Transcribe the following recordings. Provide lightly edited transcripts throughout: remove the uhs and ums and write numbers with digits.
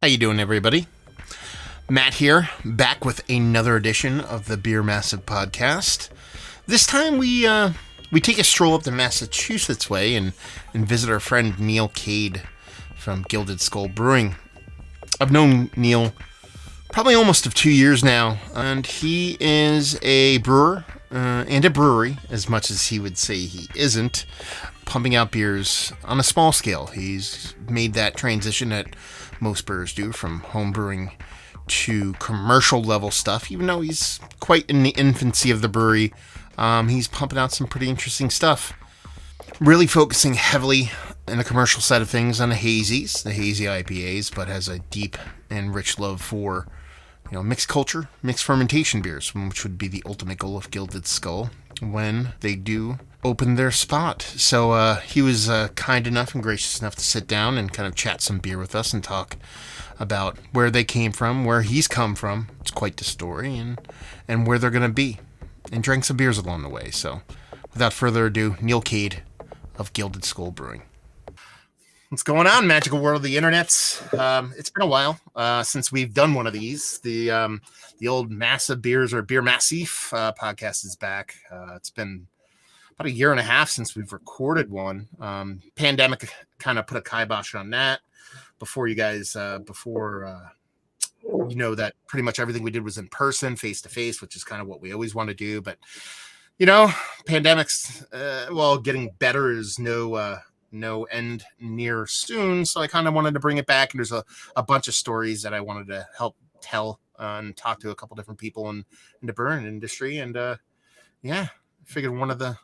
How you doing, everybody? Matt here, back with another edition of the Beer Massive podcast. This time we take a stroll up the Massachusetts way and visit our friend Neil Kade from Gilded Brewing. I've known Neil probably almost of 2 years now, and he is a brewer and a brewery, as much as he would say he isn't, pumping out beers on a small scale. He's made that transition that most brewers do, from home brewing to commercial level stuff. Even though he's quite in the infancy of the brewery, he's pumping out some pretty interesting stuff. Really focusing heavily in the commercial side of things on the hazy IPAs, but has a deep and rich love for mixed culture, mixed fermentation beers, which would be the ultimate goal of Gilded Skull when they do open their spot. So he was kind enough and gracious enough to sit down and kind of chat some beer with us and talk about where they came from, where he's come from. It's quite the story, and where they're going to be, and drank some beers along the way. So without further ado, Neil Kade of Gilded Skull Brewing. What's going on, magical world of the internets? It's been a while since we've done one of these. The old Massive Beers or Beer Massif podcast is back. It's been about a year and a half since we've recorded one. Pandemic kind of put a kibosh on that. Before you guys, that pretty much everything we did was in person, face to face, which is kind of what we always want to do. But pandemic's getting better is no end near soon, so I kind of wanted to bring it back, and there's a bunch of stories that I wanted to help tell and talk to a couple different people in the brewing industry, and I figured one of the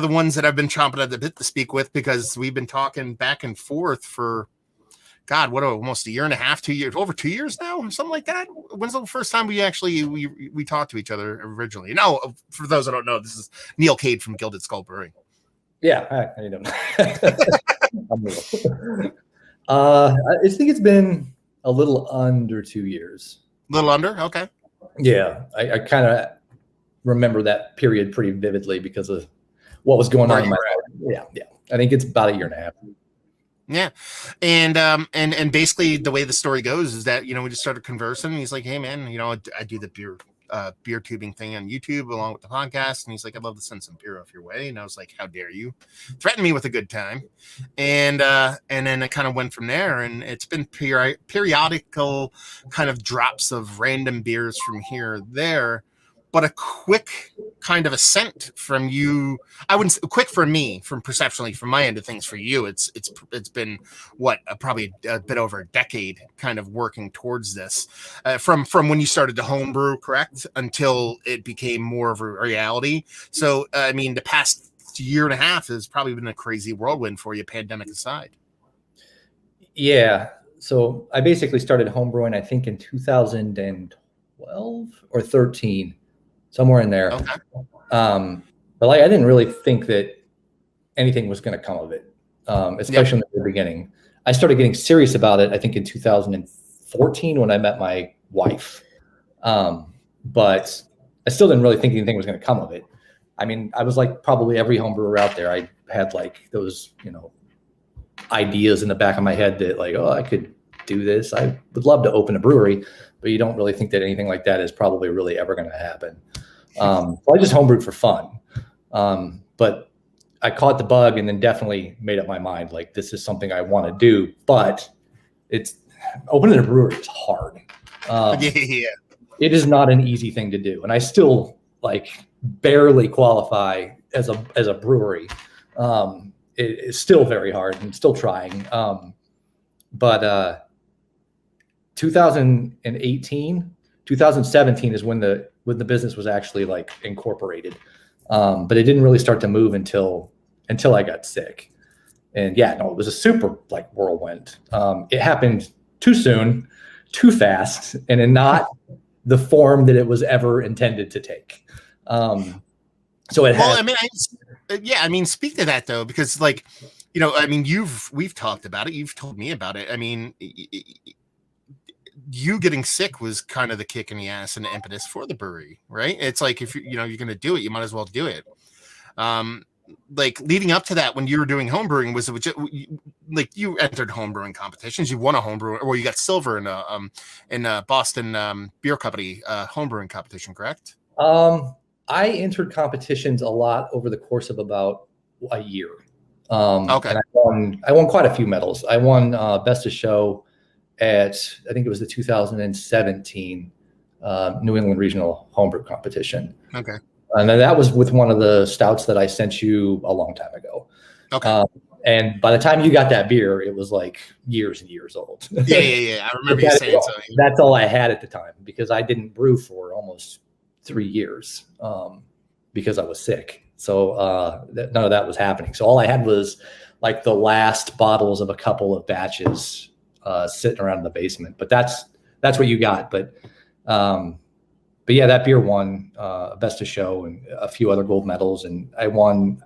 ones that I've been chomping at the bit to speak with, because we've been talking back and forth for almost a year and a half, 2 years, over 2 years now, or something like that. When's the first time we talked to each other originally? No, for those that don't know, this is Neil Kade from Gilded Skull Brewing. Yeah, how you doing? I think it's been a little under 2 years. A little under? Okay. Yeah, I kind of remember that period pretty vividly because of what was going on in my life. Yeah. I think it's about a year and a half. Yeah. And basically the way the story goes is that, we just started conversing, and he's like, hey man, I do the beer tubing thing on YouTube along with the podcast, and he's like, I'd love to send some beer off your way. And I was like, how dare you threaten me with a good time? And then it kind of went from there, and it's been periodical kind of drops of random beers from here or there, but a quick kind of ascent from you. I wouldn't say quick for me, from perceptually from my end of things. For you, it's been probably a bit over a decade kind of working towards this, from when you started to homebrew, correct, until it became more of a reality. So I mean, the past year and a half has probably been a crazy whirlwind for you, pandemic aside. Yeah, so I basically started homebrewing, I think, in 2012 or 13. Somewhere in there. Okay. But I didn't really think that anything was going to come of it, especially in the beginning. I started getting serious about it, I think, in 2014 when I met my wife. But I still didn't really think anything was going to come of it. I mean, I was like probably every home brewer out there. I had like those, ideas in the back of my head that I could do this. I would love to open a brewery, but you don't really think that anything like that is probably really ever going to happen. So I just homebrewed for fun. But I caught the bug and then definitely made up my mind, like, this is something I want to do, but it's opening a brewery is hard. It is not an easy thing to do. And I still barely qualify as a brewery. It's still very hard and still trying. But 2017 is when the business was actually incorporated. But it didn't really start to move until I got sick. And it was a super whirlwind. It happened too soon, too fast, and in not the form that it was ever intended to take. So it had. Well, speak to that though, because we've talked about it. You've told me about it. I mean, you getting sick was kind of the kick in the ass and the impetus for the brewery, right? It's like, if you're going to do it, you might as well do it. Leading up to that, when you were doing home brewing, like you entered homebrewing competitions. You won a homebrew, or you got silver in a Boston beer company homebrewing competition, correct? I entered competitions a lot over the course of about a year. Okay. And I won quite a few medals. I won Best of Show at, I think it was the 2017 New England Regional Homebrew Competition. Okay. And then that was with one of the stouts that I sent you a long time ago. Okay. And by the time you got that beer, it was like years and years old. Yeah. I remember you saying so. That's all I had at the time, because I didn't brew for almost 3 years because I was sick. So none of that was happening. So all I had was like the last bottles of a couple of batches sitting around in the basement. But that's what you got. But yeah, that beer won Best of Show and a few other gold medals, and I won,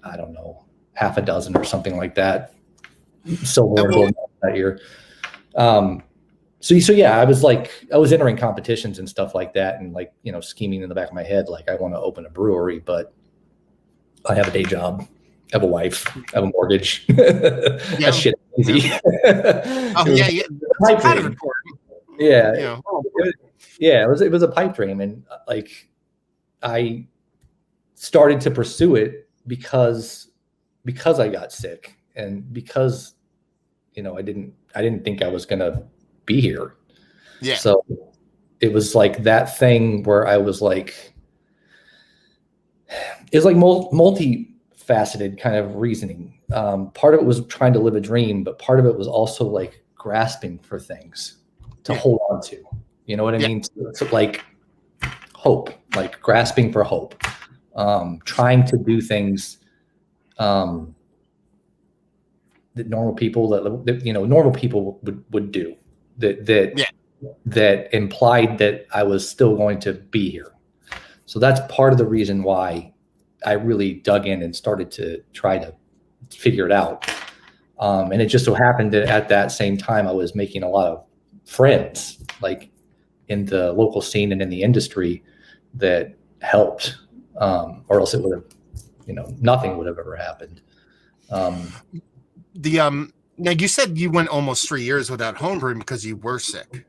I don't know, half a dozen or something like that, silver and gold that year. So yeah, I was entering competitions and stuff like that, and like, you know, scheming in the back of my head, like I want to open a brewery, but I have a day job, I have a wife, I have a mortgage. That shit is easy. It's kind of important. Yeah, you know. It was a pipe dream, and like I started to pursue it because I got sick, and because, you know, I didn't think I was gonna be here. Yeah. So it was like that thing where I was like, it's like multifaceted kind of reasoning. Part of it was trying to live a dream, but part of it was also like grasping for things to hold on to. You know what I mean? So like hope, like grasping for hope, trying to do things that normal people would do. That implied that I was still going to be here. So that's part of the reason why I really dug in and started to try to figure it out. And it just so happened that at that same time, I was making a lot of friends, like in the local scene and in the industry, that helped, or else it would have, you know, nothing would have ever happened. Now you said you went almost 3 years without homebrewing because you were sick.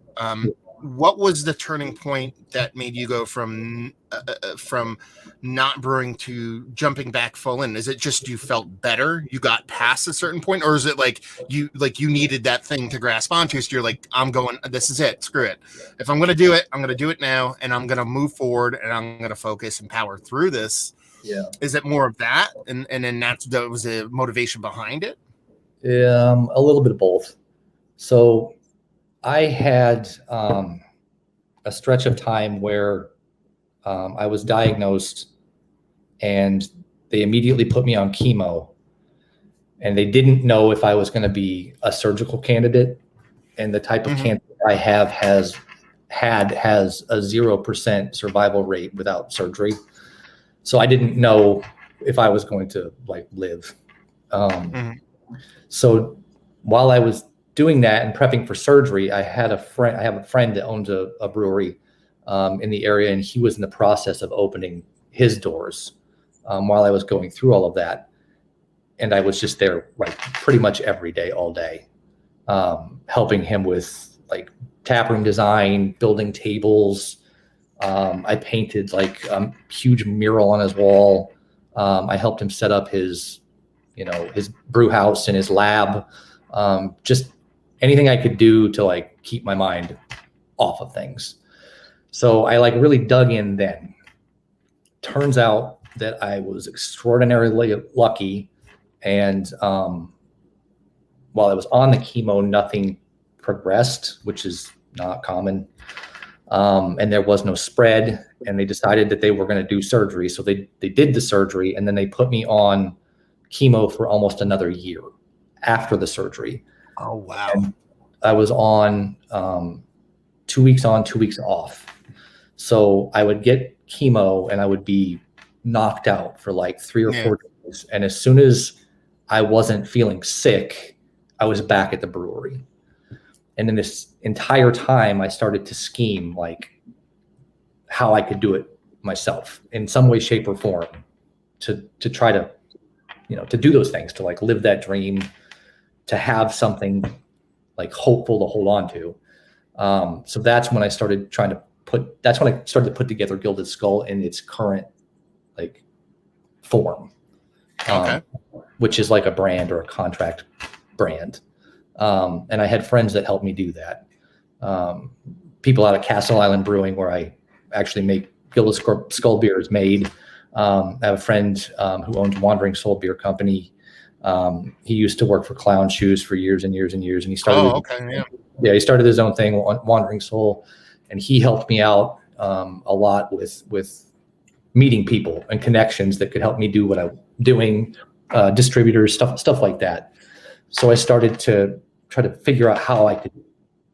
What was the turning point that made you go from not brewing to jumping back full in? Is it just you felt better, you got past a certain point, or is it like you needed that thing to grasp onto, so you're like, I'm going, this is it, screw it. If I'm going to do it, I'm going to do it now, and I'm going to move forward, and I'm going to focus and power through this? Yeah. Is it more of that, and then that was the motivation behind it? A little bit of both. So I had a stretch of time where I was diagnosed, and they immediately put me on chemo, and they didn't know if I was going to be a surgical candidate. And the type of cancer I have has a 0% survival rate without surgery. So I didn't know if I was going to like live. So while I was doing that and prepping for surgery, I have a friend that owns a brewery in the area, and he was in the process of opening his doors while I was going through all of that. And I was just there like pretty much every day, all day, helping him with like taproom design, building tables. I painted like a huge mural on his wall. I helped him set up his brew house and his lab, just anything I could do to like keep my mind off of things. So I like really dug in then. Turns out that I was extraordinarily lucky, and while I was on the chemo, nothing progressed, which is not common. And there was no spread, and they decided that they were going to do surgery. So they did the surgery, and then they put me on chemo for almost another year after the surgery. Oh, wow. And I was on 2 weeks on, 2 weeks off. So I would get chemo and I would be knocked out for like 3 or 4 days. And as soon as I wasn't feeling sick, I was back at the brewery. And in this entire time, I started to scheme like how I could do it myself in some way, shape, or form to try to, to do those things, to like live that dream, have something like hopeful to hold on to. So that's when I started to put together Gilded Skull in its current like form, Okay. which is like a brand or a contract brand. And I had friends that helped me do that. People out of Castle Island Brewing, where I actually make Gilded Skull beer, is made. I have a friend who owns Wandering Soul Beer Company. He used to work for Clown Shoes for years and years and years, and he started. He started his own thing, Wandering Soul, and he helped me out a lot with meeting people and connections that could help me do what I'm doing, distributors, stuff like that. So I started to try to figure out how I could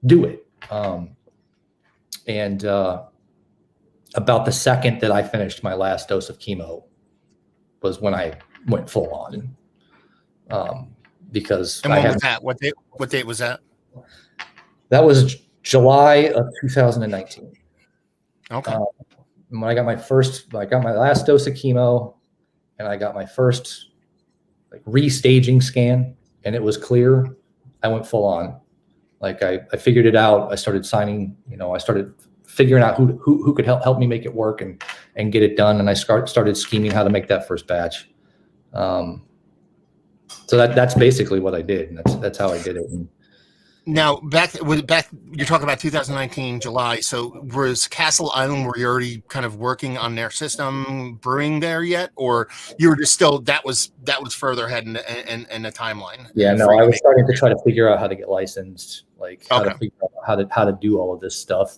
do it. And about the second that I finished my last dose of chemo was when I went full on. Because and when was that? What date was that? That was July of 2019. Okay. When I got my last dose of chemo, and I got my first like restaging scan, and it was clear, I went full on. Like I figured it out. I started signing, I started figuring out who could help me make it work and get it done. And I started scheming how to make that first batch. So that's basically what I did. And that's how I did it. And, now back, you're talking about 2019 July. So was Castle Island, were you already kind of working on their system brewing there yet, or you were just still that was further ahead in the timeline? Yeah, no, I was starting to try to figure out how to get licensed, like how to figure out how to do all of this stuff.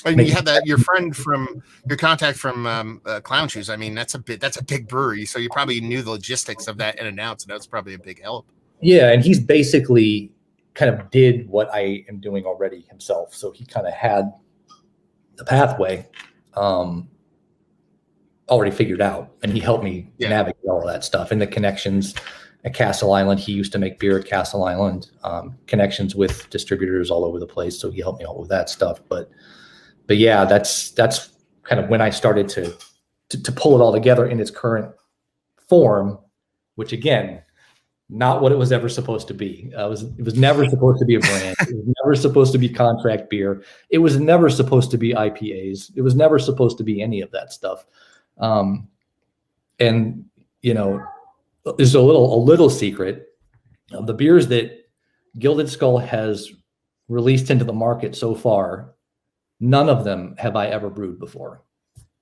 And you had your friend from your contact from Clown Shoes. I mean, that's a big brewery, so you probably knew the logistics of that in and out. So that's probably a big help. Yeah, and he's basically kind of did what I am doing already himself. So he kind of had the pathway already figured out, and he helped me navigate all of that stuff and the connections at Castle Island. He used to make beer at Castle Island, connections with distributors all over the place. So he helped me out with that stuff. But yeah, that's kind of when I started to pull it all together in its current form, which again, not what it was ever supposed to be. It was never supposed to be a brand. It was never supposed to be contract beer. It was never supposed to be IPAs. It was never supposed to be any of that stuff. And there's a little secret of the beers that Gilded Skull has released into the market so far. None of them have I ever brewed before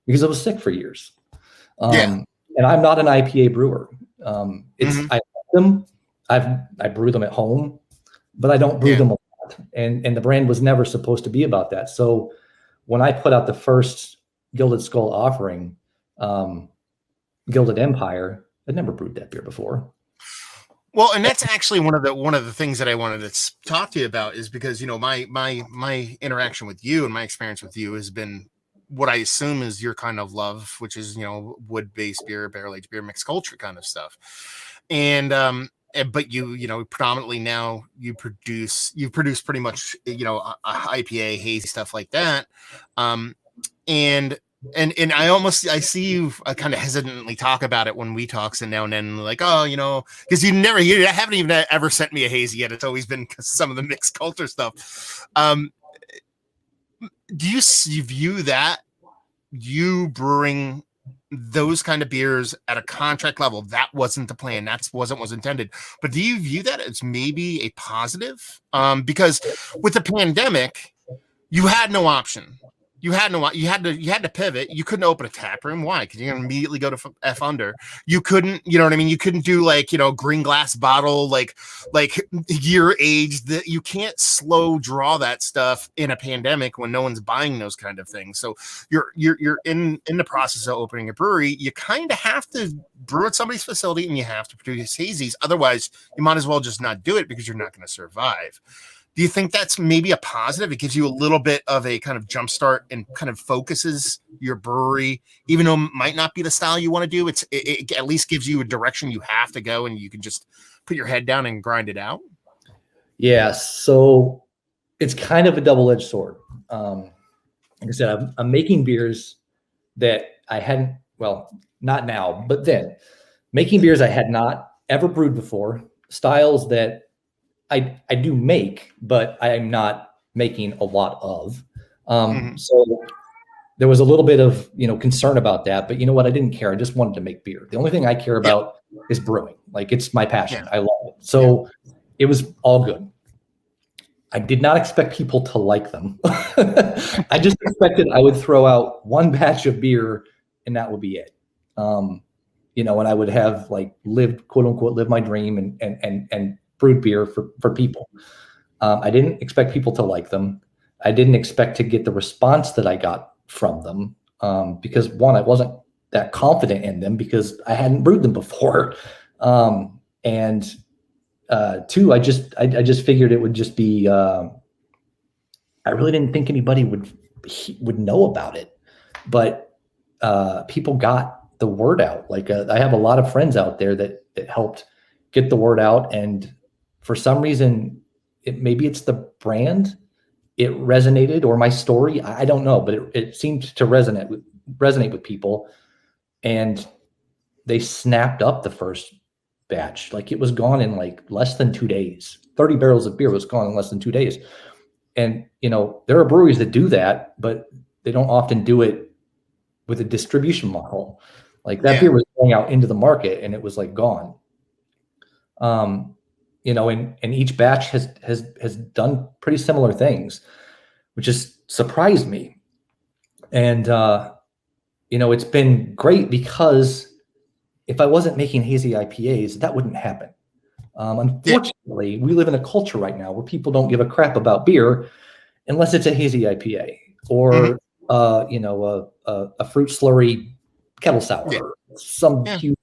because I was sick for years. And I'm not an IPA brewer. I like them. I brew them at home, but I don't brew them a lot. And the brand was never supposed to be about that. So when I put out the first Gilded Skull offering, Gilded Empire, I'd never brewed that beer before. Well, and that's actually one of the things that I wanted to talk to you about is because, my interaction with you and my experience with you has been what I assume is your kind of love, which is, wood-based beer, barrel-aged beer, mixed culture kind of stuff. And, but you predominantly now you produce pretty much, IPA, hazy stuff like that. And I see you kind of hesitantly talk about it when we talk, so now and then, like, because you haven't even ever sent me a hazy yet. It's always been some of the mixed culture stuff. Do you view that you brewing those kind of beers at a contract level, that wasn't the plan, that wasn't was intended, but do you view that as maybe a positive? Because with the pandemic, you had no option. You had to pivot. You couldn't open a tap room. Why? Because you're gonna immediately go to F under. You couldn't, you know what I mean? You couldn't do green glass bottle, like year aged. That you can't slow draw that stuff in a pandemic when no one's buying those kind of things. So you're in the process of opening a brewery. You kind of have to brew at somebody's facility and you have to produce hazies. Otherwise, you might as well just not do it because you're not going to survive. Do you think that's maybe a positive? It gives you a little bit of a kind of jumpstart and kind of focuses your brewery, even though it might not be the style you want to do. It at least gives you a direction you have to go, and you can just put your head down and grind it out. Yeah, so it's kind of a double-edged sword. Like I said, I'm making beers that I hadn't, well, not now, but then making beers I had not ever brewed before. styles that I do make, but I'm not making a lot of. So there was a little bit of, concern about that, but you know what? I didn't care. I just wanted to make beer. The only thing I care about is brewing. Like, it's my passion. I love it. So it was all good. I did not expect people to like them. I just expected I would throw out one batch of beer and that would be it. And I would have like quote unquote, live my dream and brewed beer for people. I didn't expect people to like them. I didn't expect to get the response that I got from them, because one, I wasn't that confident in them because I hadn't brewed them before. And two, I just figured it would just be, I really didn't think anybody would know about it, but people got the word out. Like, I have a lot of friends out there that helped get the word out. And for some reason, maybe it's the brand, it resonated, or my story, I don't know, but it seemed to resonate with people, and they snapped up the first batch. Like, it was gone in like less than 2 days. 30 barrels of beer was gone in less than 2 days. And, there are breweries that do that, but they don't often do it with a distribution model. Like, that beer was going out into the market and it was like gone. And each batch has done pretty similar things, which has surprised me. And, it's been great because if I wasn't making hazy IPAs, that wouldn't happen. Unfortunately, we live in a culture right now where people don't give a crap about beer unless it's a hazy IPA or, a fruit slurry kettle sour, or some huge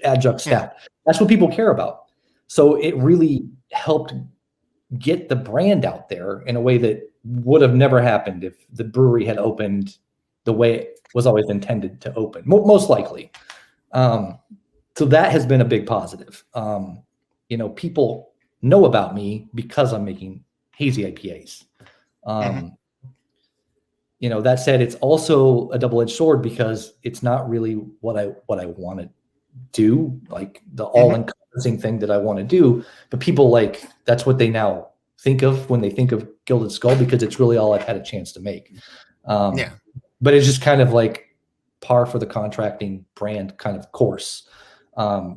adjunct stout. That's what people care about. So it really helped get the brand out there in a way that would have never happened if the brewery had opened the way it was always intended to open, most likely. So that has been a big positive. People know about me because I'm making hazy IPAs. That said, it's also a double-edged sword because it's not really what I want to do, like the all-encompassing thing that I want to do. But people, like, that's what they now think of when they think of Gilded Skull, because it's really all I've had a chance to make. But it's just kind of like par for the contracting brand kind of course.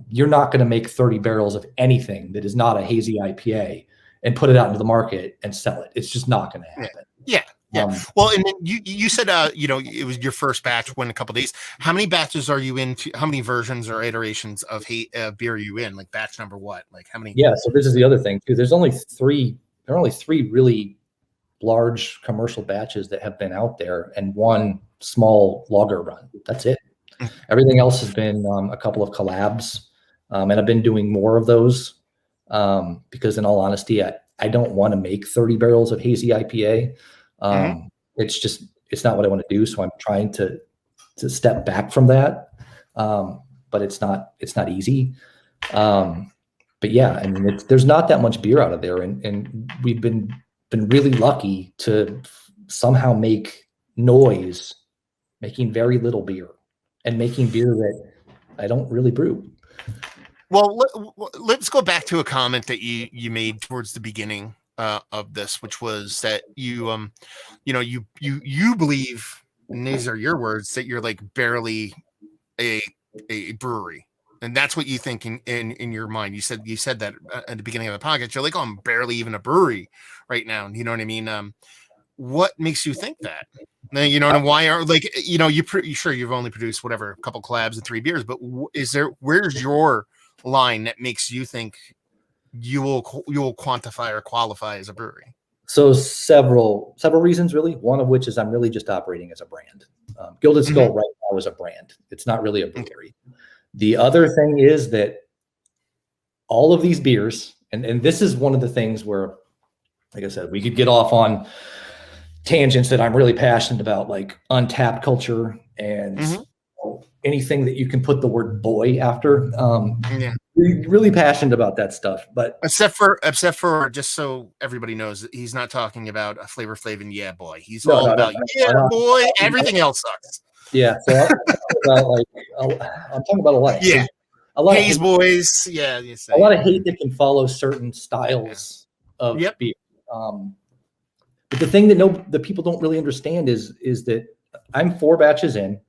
You're not going to make 30 barrels of anything that is not a hazy IPA and put it out into the market and sell it. It's just not going to happen. Well, and then you said it was your first batch went a couple of days. How many batches are you into? How many versions or iterations of beer are you in? Like, batch number what? Like, how many? Yeah, so this is the other thing too. There are only three really large commercial batches that have been out there, and one small lager run. That's it. Everything else has been a couple of collabs, and I've been doing more of those because, in all honesty, I don't want to make 30 barrels of hazy IPA. It's not what I want to do. So I'm trying to step back from that. But it's not easy. But yeah, I mean, there's not that much beer out of there. And we've been really lucky to somehow make noise, making very little beer and making beer that I don't really brew. Well, let's go back to a comment that you made towards the beginning of this, which was that you believe, and these are your words, that you're like barely a brewery, and that's what you think in your mind. You said that at the beginning of the podcast. You're like, oh, I'm barely even a brewery right now. You know what I mean? What makes you think that? And why are you sure you've only produced whatever, a couple collabs and 3 beers, but where's your line that makes you think you will quantify or qualify as a brewery? So several reasons, really. One of which is I'm really just operating as a brand. Gilded Skull right now is a brand. It's not really a brewery. The other thing is that all of these beers, and this is one of the things where, like I said, we could get off on tangents that I'm really passionate about, like untapped culture and anything that you can put the word boy after. Really passionate about that stuff, but except for just so everybody knows, he's not talking about a Flavor Flav and Yeah Boy. He's all about boy. Everything else sucks. Yeah, so I'm talking about a lot. Yeah, a lot Hayes of hate, boys. Yeah, you say. a lot of hate that can follow certain styles of Yep. beer. But the thing that the people don't really understand is that I'm 4 batches in,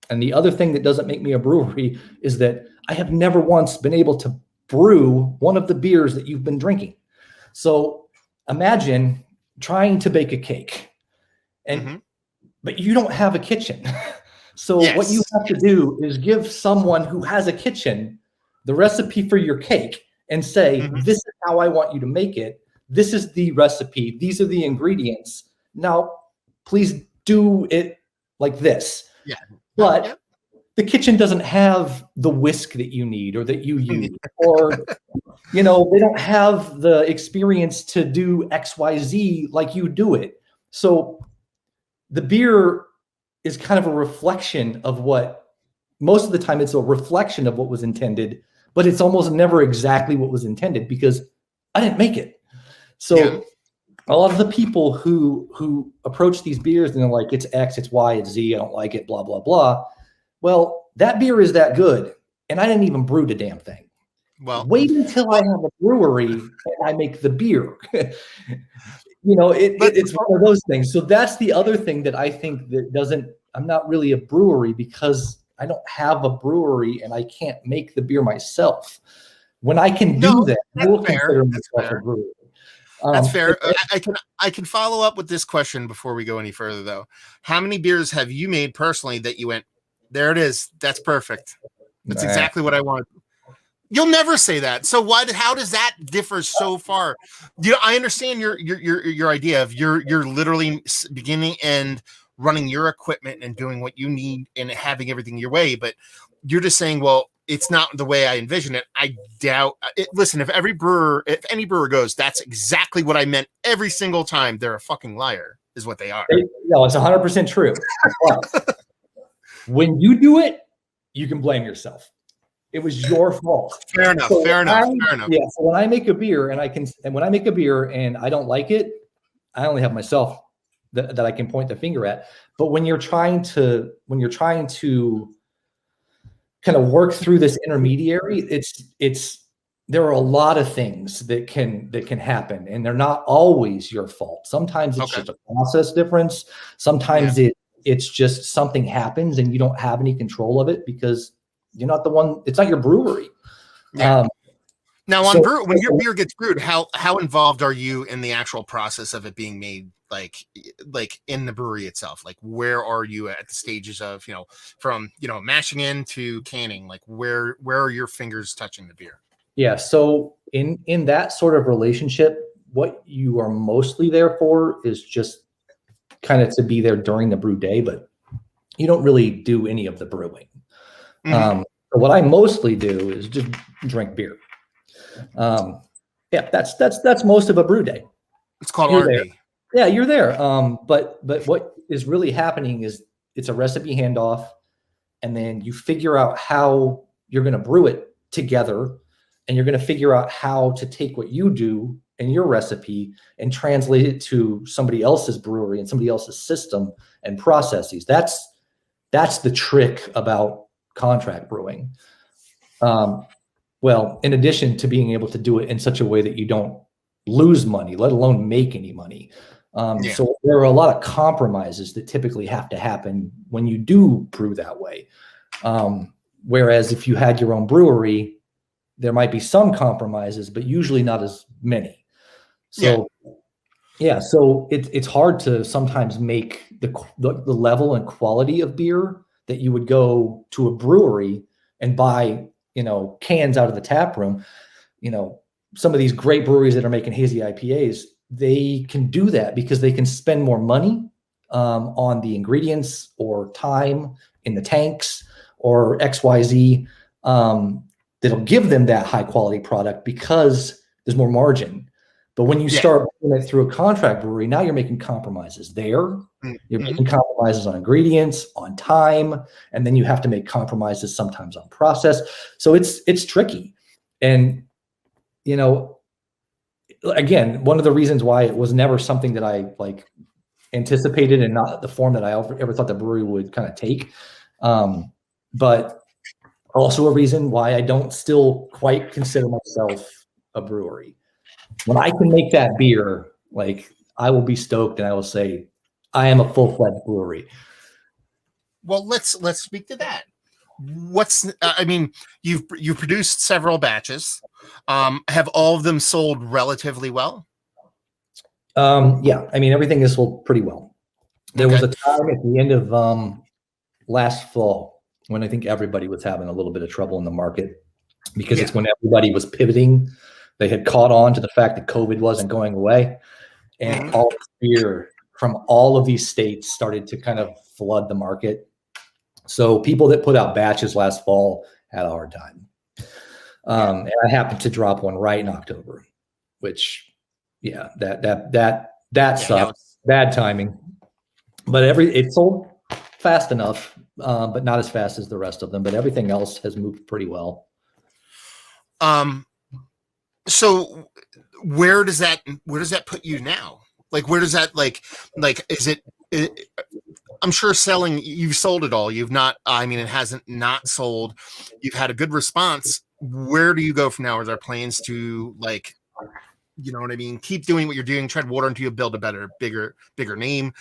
and the other thing that doesn't make me a brewery is that I have never once been able to brew one of the beers that you've been drinking. So imagine trying to bake a cake, and but you don't have a kitchen. So what you have to do is give someone who has a kitchen the recipe for your cake and say, this is how I want you to make it. This is the recipe. These are the ingredients. Now, please do it like this. Yeah. But the kitchen doesn't have the whisk that you need or that you use, or, they don't have the experience to do XYZ like you do it. So the beer is kind of a reflection of most of the time it's a reflection of what was intended, but it's almost never exactly what was intended because I didn't make it. So a lot of the people who approach these beers and they're like, it's X, it's Y, it's Z, I don't like it, blah, blah, blah. Well, that beer is that good. And I didn't even brew the damn thing. Well, wait until I have a brewery and I make the beer. It's one of those things. So that's the other thing that I think that I'm not really a brewery because I don't have a brewery and I can't make the beer myself. When I can do that, I will consider myself a brewery. That's fair. I can follow up with this question before we go any further, though. How many beers have you made personally that you went, there it is, that's perfect. That's exactly what I want. You'll never say that. So how does that differ so far? I understand your idea of you're literally beginning and running your equipment and doing what you need and having everything your way, but you're just saying, well, it's not the way I envision it. I doubt it. Listen, if any brewer goes, that's exactly what I meant every single time, they're a fucking liar, is what they are. No, it's 100% true. When you do it, you can blame yourself. It was your fault. Fair enough. Fair enough. Yeah. So when I make a beer and I don't like it, I only have myself that I can point the finger at. But when you're trying to kind of work through this intermediary, there are a lot of things that can happen, and they're not always your fault. Sometimes it's just a process difference. Sometimes it's just something happens and you don't have any control of it because you're not the one. It's not your brewery. Yeah. Now, when your beer gets brewed, how involved are you in the actual process of it being made? Like in the brewery itself, like where are you at the stages of, from, mashing in to canning, like where are your fingers touching the beer? Yeah. So in that sort of relationship, what you are mostly there for is just kind of to be there during the brew day, but you don't really do any of the brewing. So what I mostly do is just drink beer. That's most of a brew day. It's called R&D. Yeah, you're there. But what is really happening is it's a recipe handoff, and then you figure out how you're going to brew it together, and you're going to figure out how to take what you do in your recipe and translate it to somebody else's brewery and somebody else's system and processes. That's the trick about contract brewing. Well, in addition to being able to do it in such a way that you don't lose money, let alone make any money. So there are a lot of compromises that typically have to happen when you do brew that way. Whereas if you had your own brewery, there might be some compromises, but usually not as many. So so it's hard to sometimes make the level and quality of beer that you would go to a brewery and buy, cans out of the tap room. Some of these great breweries that are making hazy IPAs, they can do that because they can spend more money on the ingredients or time in the tanks or XYZ that'll give them that high quality product because there's more margin. But when you start doing it through a contract brewery, now you're making compromises there. You're making compromises on ingredients, on time, and then you have to make compromises sometimes on process. So it's tricky. And, again, one of the reasons why it was never something that I anticipated and not the form that I ever thought the brewery would kind of take. But Also a reason why I don't still quite consider myself a brewery. When I can make that beer, like I will be stoked and I will say, I am a full-fledged brewery. Well, let's speak to that. I mean, you've produced several batches. Have all of them sold relatively well? Yeah, I mean, everything is sold pretty well. There was a time at the end of last fall when I think everybody was having a little bit of trouble in the market because it's when everybody was pivoting. They had caught on to the fact that COVID wasn't going away, and all beer from all of these states started to kind of flood the market. So people that put out batches last fall had a hard time. And I happened to drop one right in October, which, that sucked. Bad timing. But it sold fast enough, but not as fast as the rest of them. But everything else has moved pretty well. So where does that put you now? Like, where does that is it? I'm sure you've sold it all. You've not. I mean, it hasn't not sold. You've had a good response. Where do you go from now? Are there plans to you know what I mean? Keep doing what you're doing. Tread water until you build a better, bigger name.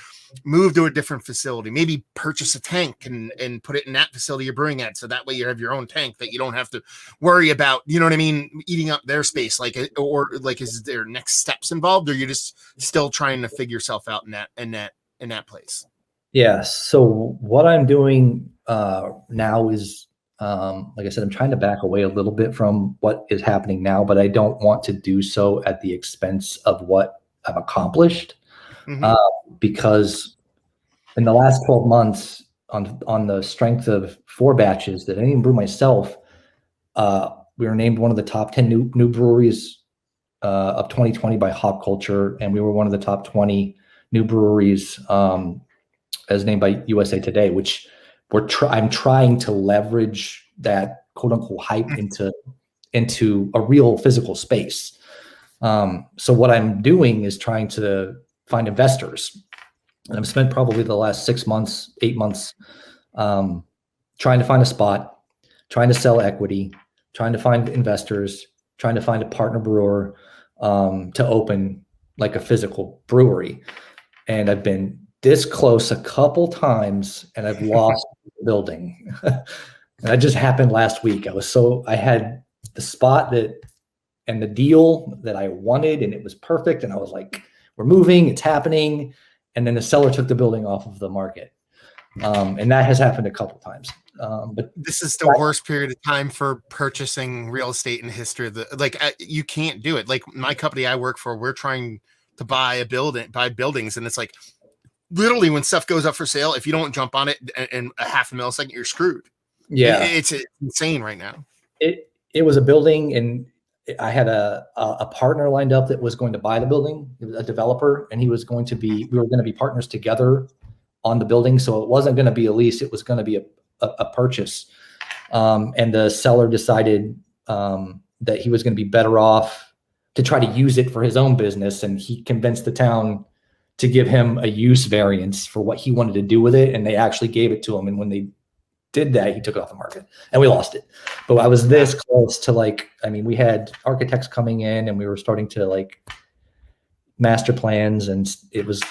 Move to a different facility. Maybe purchase a tank and put it in that facility you're brewing at. So that way you have your own tank that you don't have to worry about, you know what I mean, eating up their space. Is there next steps involved, or you're just still trying to figure yourself out in that place? Yeah. So what I'm doing now is, like I said, I'm trying to back away a little bit from what is happening now, but I don't want to do so at the expense of what I've accomplished. Because in the last 12 months, on the strength of 4 batches that I didn't brew myself, we were named one of the top 10 new breweries of 2020 by Hop Culture, and we were one of the top 20 new breweries as named by USA Today, which I'm trying to leverage that quote unquote hype into a real physical space. So what I'm doing is trying to find investors. And I've spent probably the last 6 months, 8 months, trying to find a spot, trying to sell equity, trying to find investors, trying to find a partner brewer to open like a physical brewery. And I've been this close a couple times and I've lost the building. And that just happened last week. I had the spot and the deal that I wanted, and it was perfect. And I was like, we're moving, it's happening. And then the seller took the building off of the market. And that has happened a couple times. But this is the worst period of time for purchasing real estate in history. You can't do it. Like my company I work for, we're trying to buy buildings, and it's like literally when stuff goes up for sale, if you don't jump on it in a half a millisecond, you're screwed. Yeah, it's insane right now. It was a building, and I had a partner lined up that was going to buy the building, a developer, and we were going to be partners together on the building. So it wasn't going to be a lease; it was going to be a purchase. And the seller decided that he was going to be better off to try to use it for his own business, and he convinced the town to give him a use variance for what he wanted to do with it, and they actually gave it to him. And when they did that, he took it off the market, and we lost it. But I was this close to we had architects coming in, and we were starting to master plans, and it was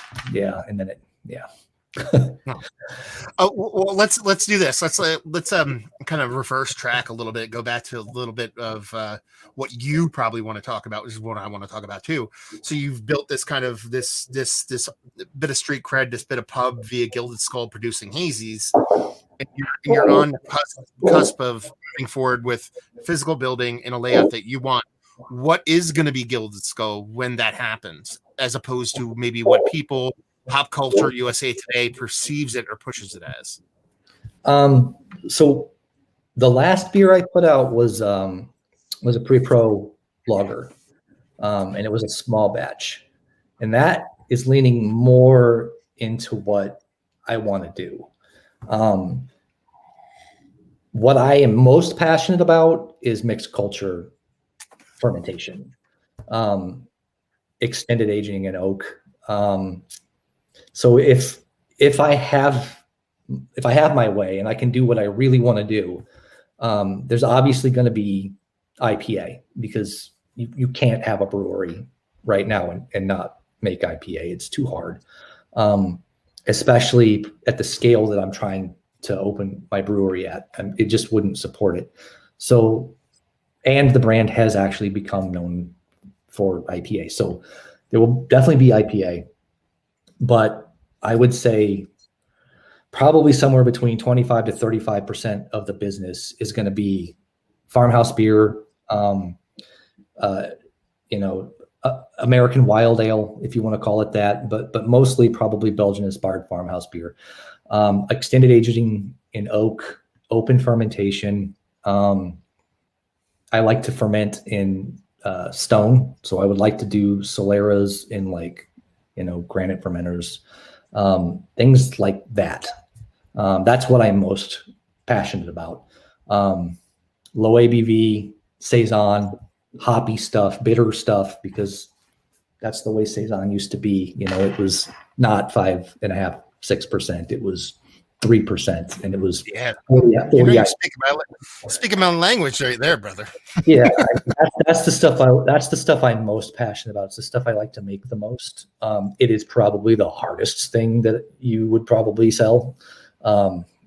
Well, let's do this. Let's kind of reverse track a little bit, go back to a little bit of what you probably want to talk about, which is what I want to talk about too. So you've built this kind of this bit of street cred, this bit of pub via Gilded Skull producing hazies, and you're on the cusp of moving forward with physical building in a layout that you want. What is going to be Gilded Skull when that happens, as opposed to maybe what people, Pop Culture, USA Today perceives it or pushes it as? So the last beer I put out was a pre-pro lager, and it was a small batch, and that is leaning more into what I want to do. What I am most passionate about is mixed culture fermentation, extended aging in oak. So if I have my way and I can do what I really want to do, There's obviously going to be IPA because you can't have a brewery right now and not make IPA. It's too hard, especially at the scale that I'm trying to open my brewery at. It just wouldn't support it. So, and the brand has actually become known for IPA. So there will definitely be IPA, but I would say probably somewhere between 25 to 35% of the business is going to be farmhouse beer, American wild ale, if you want to call it that, but mostly probably Belgian inspired farmhouse beer, extended aging in oak, open fermentation. I like to ferment in stone, so I would like to do Soleras in granite fermenters, things like that. That's what I'm most passionate about. Low ABV, Saison, hoppy stuff, bitter stuff, because that's the way Saison used to be. It was not 5.5%, 6%. It was 3%, and it was 40. Speaking my language right there, brother. Yeah, that's the stuff. That's the stuff I'm most passionate about. It's the stuff I like to make the most. It is probably the hardest thing that you would probably sell.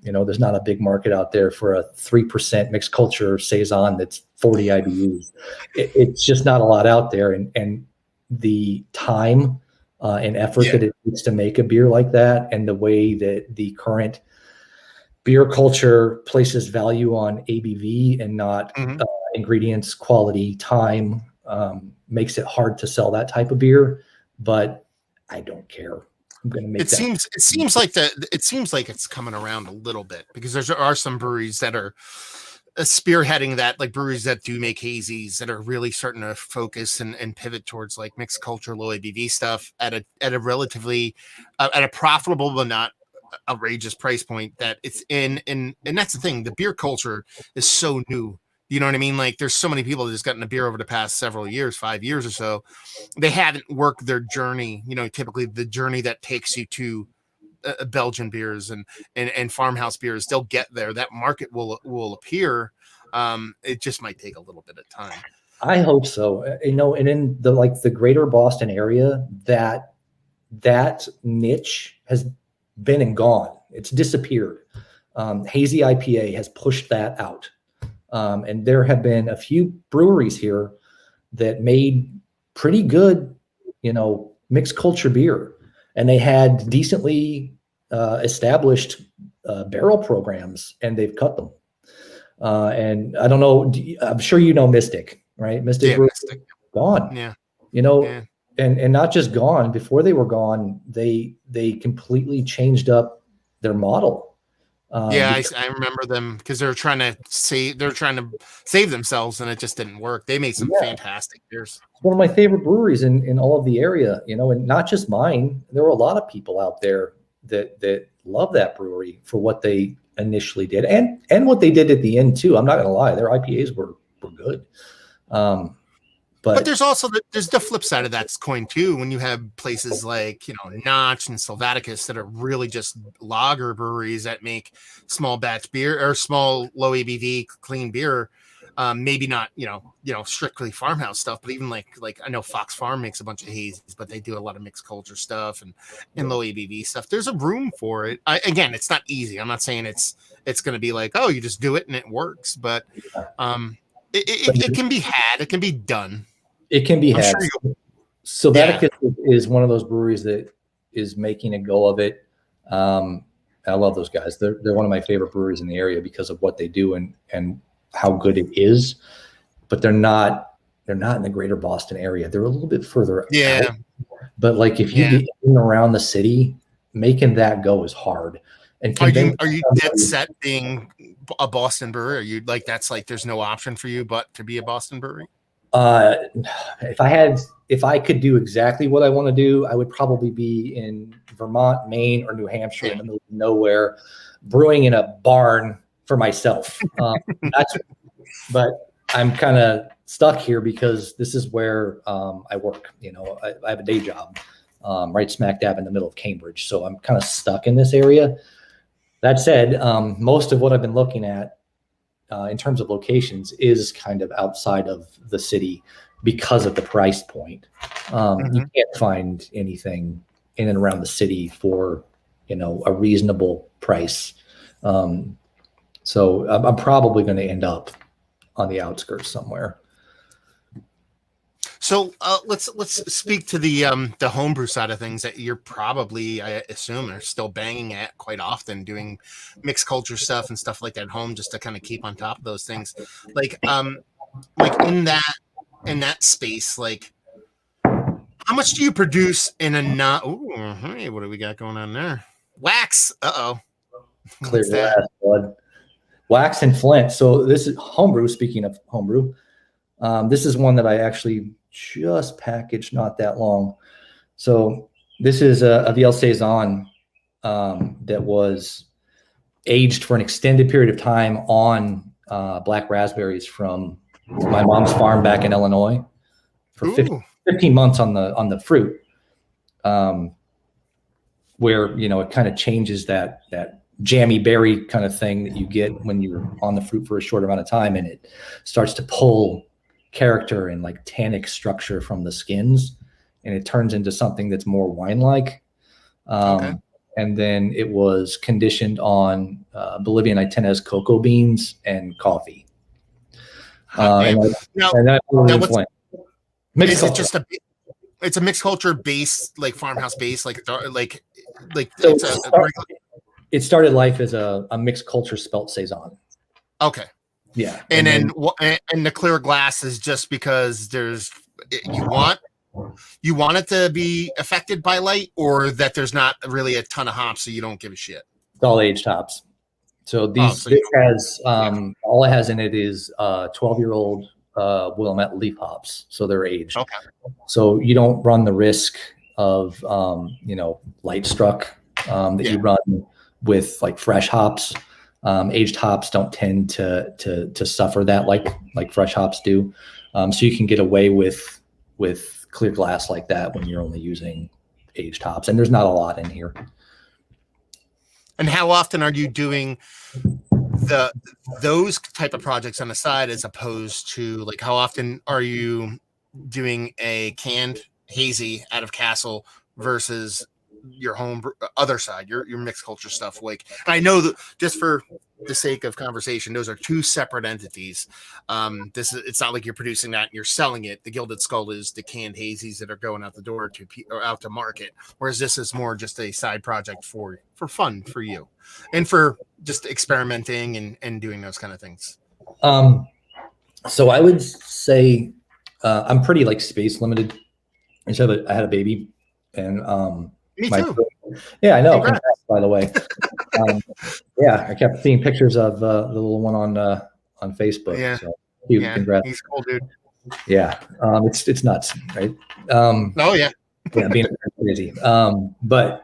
There's not a big market out there for a 3% mixed culture Saison that's 40 IBUs. It's just not a lot out there, and the time and effort that it takes to make a beer like that, and the way that the current beer culture places value on ABV and not ingredients, quality, time, makes it hard to sell that type of beer. But I don't care. I'm going to make it seems like it's coming around a little bit, because there are some breweries that are spearheading that, like breweries that do make hazies, that are really starting to focus and pivot towards like mixed culture, low ABV stuff at a relatively at a profitable but not outrageous price point. That it's in, and that's the thing. The beer culture is so new. You know what I mean? Like, there's so many people that just gotten a beer over the past several years, 5 years or so. They haven't worked their journey. Typically the journey that takes you to Belgian beers and farmhouse beers, they'll get there. That market will appear. It just might take a little bit of time. I hope so. And in the greater Boston area, that niche has been and gone. It's disappeared. Hazy IPA has pushed that out. And there have been a few breweries here that made pretty good, mixed culture beer, and they had decently established barrel programs, and they've cut them. And I don't know, I'm sure Mystic, right? Mystic, Mystic. Gone. Yeah. And not just gone. Before they were gone, they completely changed up their model. I remember them, because they're trying to save themselves, and it just didn't work. They made some fantastic beers. It's one of my favorite breweries in all of the area, and not just mine. There were a lot of people out there that love that brewery for what they initially did, and what they did at the end too. I'm not gonna lie, their IPAs were good. But there's also there's the flip side of that coin too, when you have places like Notch and Sylvaticus that are really just lager breweries that make small batch beer or small low ABV clean beer. Maybe not strictly farmhouse stuff, but even like I know Fox Farm makes a bunch of hazies, but they do a lot of mixed culture stuff and low ABV stuff. There's a room for it. Again, it's not easy. I'm not saying it's going to be like, oh, you just do it and it works, but it can be had. It can be done. It can be had. So Sylvaticus is one of those breweries that is making a go of it. I love those guys. They're one of my favorite breweries in the area because of what they do and how good it is. But they're not in the greater Boston area. They're a little bit further out. But if you get in around the city, making that go is hard. And are you dead set being a Boston brewery? Are you there's no option for you but to be a Boston brewery? If I could do exactly what I want to do, I would probably be in Vermont, Maine, or New Hampshire, in the middle of nowhere, brewing in a barn for myself. But I'm kind of stuck here because this is where I work. I have a day job right smack dab in the middle of Cambridge, so I'm kind of stuck in this area. That said, most of what I've been looking at in terms of locations, is kind of outside of the city because of the price point. You can't find anything in and around the city for, a reasonable price. So I'm probably going to end up on the outskirts somewhere. So let's speak to the homebrew side of things that you're probably, I assume, are still banging at quite often, doing mixed culture stuff and stuff like that at home, just to kind of keep on top of those things. Like in that space, like how much do you produce in a not? Ooh, hey, what do we got going on there? Wax. Clear glass, bud. Wax and flint. So this is homebrew. Speaking of homebrew, this is one that I actually just packaged not that long. So this is a VL Saison that was aged for an extended period of time on black raspberries from my mom's farm back in Illinois for 15 months on the fruit, where it kind of changes that jammy berry kind of thing that you get when you're on the fruit for a short amount of time, and it starts to pull character and like tannic structure from the skins, and it turns into something that's more wine-like. And then it was conditioned on Bolivian Itenez cocoa beans and coffee. It's a mixed culture base, like farmhouse base, like it started life as a mixed culture spelt Saison. Okay. Yeah. And then the clear glass is just because you want it to be affected by light, or that there's not really a ton of hops, so you don't give a shit. It's all aged hops. So this has all it has in it is 12-year-old Willamette leaf hops, so they're aged. Okay. So you don't run the risk of light struck that you run with like fresh hops. Aged hops don't tend to suffer that like fresh hops do. So you can get away with clear glass like that when you're only using aged hops, and there's not a lot in here. And how often are you doing those type of projects on the side, as opposed to like how often are you doing a canned hazy out of Castle versus your home other side, your mixed culture stuff? Like, I know that just for the sake of conversation, those are two separate entities. It's not like you're producing that and you're selling it. The Gilded Skull is the canned hazies that are going out the door or out to market, whereas this is more just a side project for fun for you and for just experimenting and doing those kind of things. So I would say I'm pretty like space limited. I had a baby, and me too. Yeah, I know. Congrats, by the way. Yeah, I kept seeing pictures of the little one on Facebook. Yeah. So cute. Yeah, congrats. he's cool, dude. Yeah. It's nuts, right? Oh yeah. Yeah, being crazy. But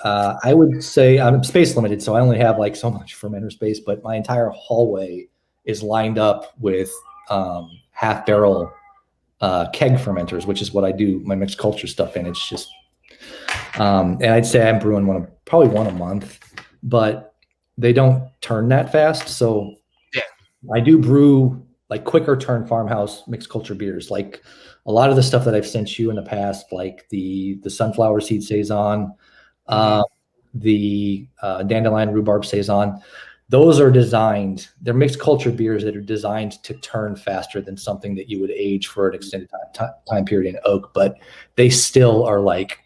I would say I'm space limited, so I only have like so much fermenter space, but my entire hallway is lined up with half barrel keg fermenters, which is what I do my mixed culture stuff in. It's just and I'd say I'm brewing probably one a month, but they don't turn that fast. So yeah, I do brew like quicker turn farmhouse mixed culture beers. Like a lot of the stuff that I've sent you in the past, like the sunflower seed Saison, the dandelion rhubarb Saison, those are designed, they're mixed culture beers that are designed to turn faster than something that you would age for an extended time period in oak, but they still are like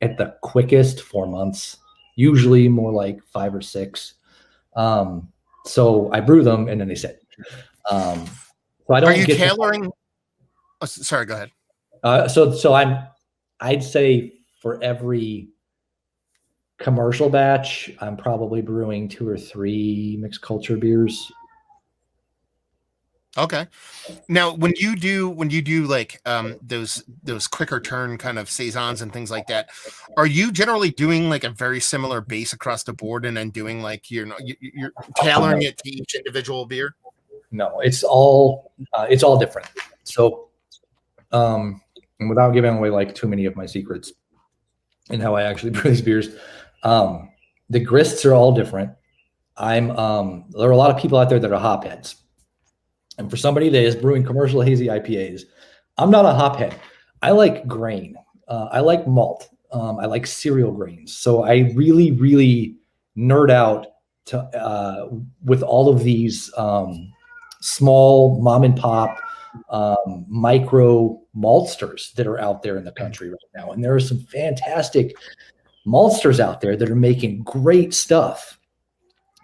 at the quickest 4 months, usually more like 5 or 6. So I brew them and then they sit. So I don't. Are you tailoring? Oh, sorry, go ahead. So I'd say for every commercial batch, I'm probably brewing 2 or 3 mixed culture beers. Okay. Now, when you do like those quicker turn kind of saisons and things like that, are you generally doing like a very similar base across the board and then doing like you're tailoring it to each individual beer? No, it's all different. So, and without giving away like too many of my secrets and how I actually brew these beers, the grists are all different. I'm there are a lot of people out there that are hopheads. And for somebody that is brewing commercial hazy IPAs, I'm not a hophead. I like grain. I like malt. I like cereal grains. So I really, really nerd out with all of these small mom and pop micro maltsters that are out there in the country right now. And there are some fantastic maltsters out there that are making great stuff.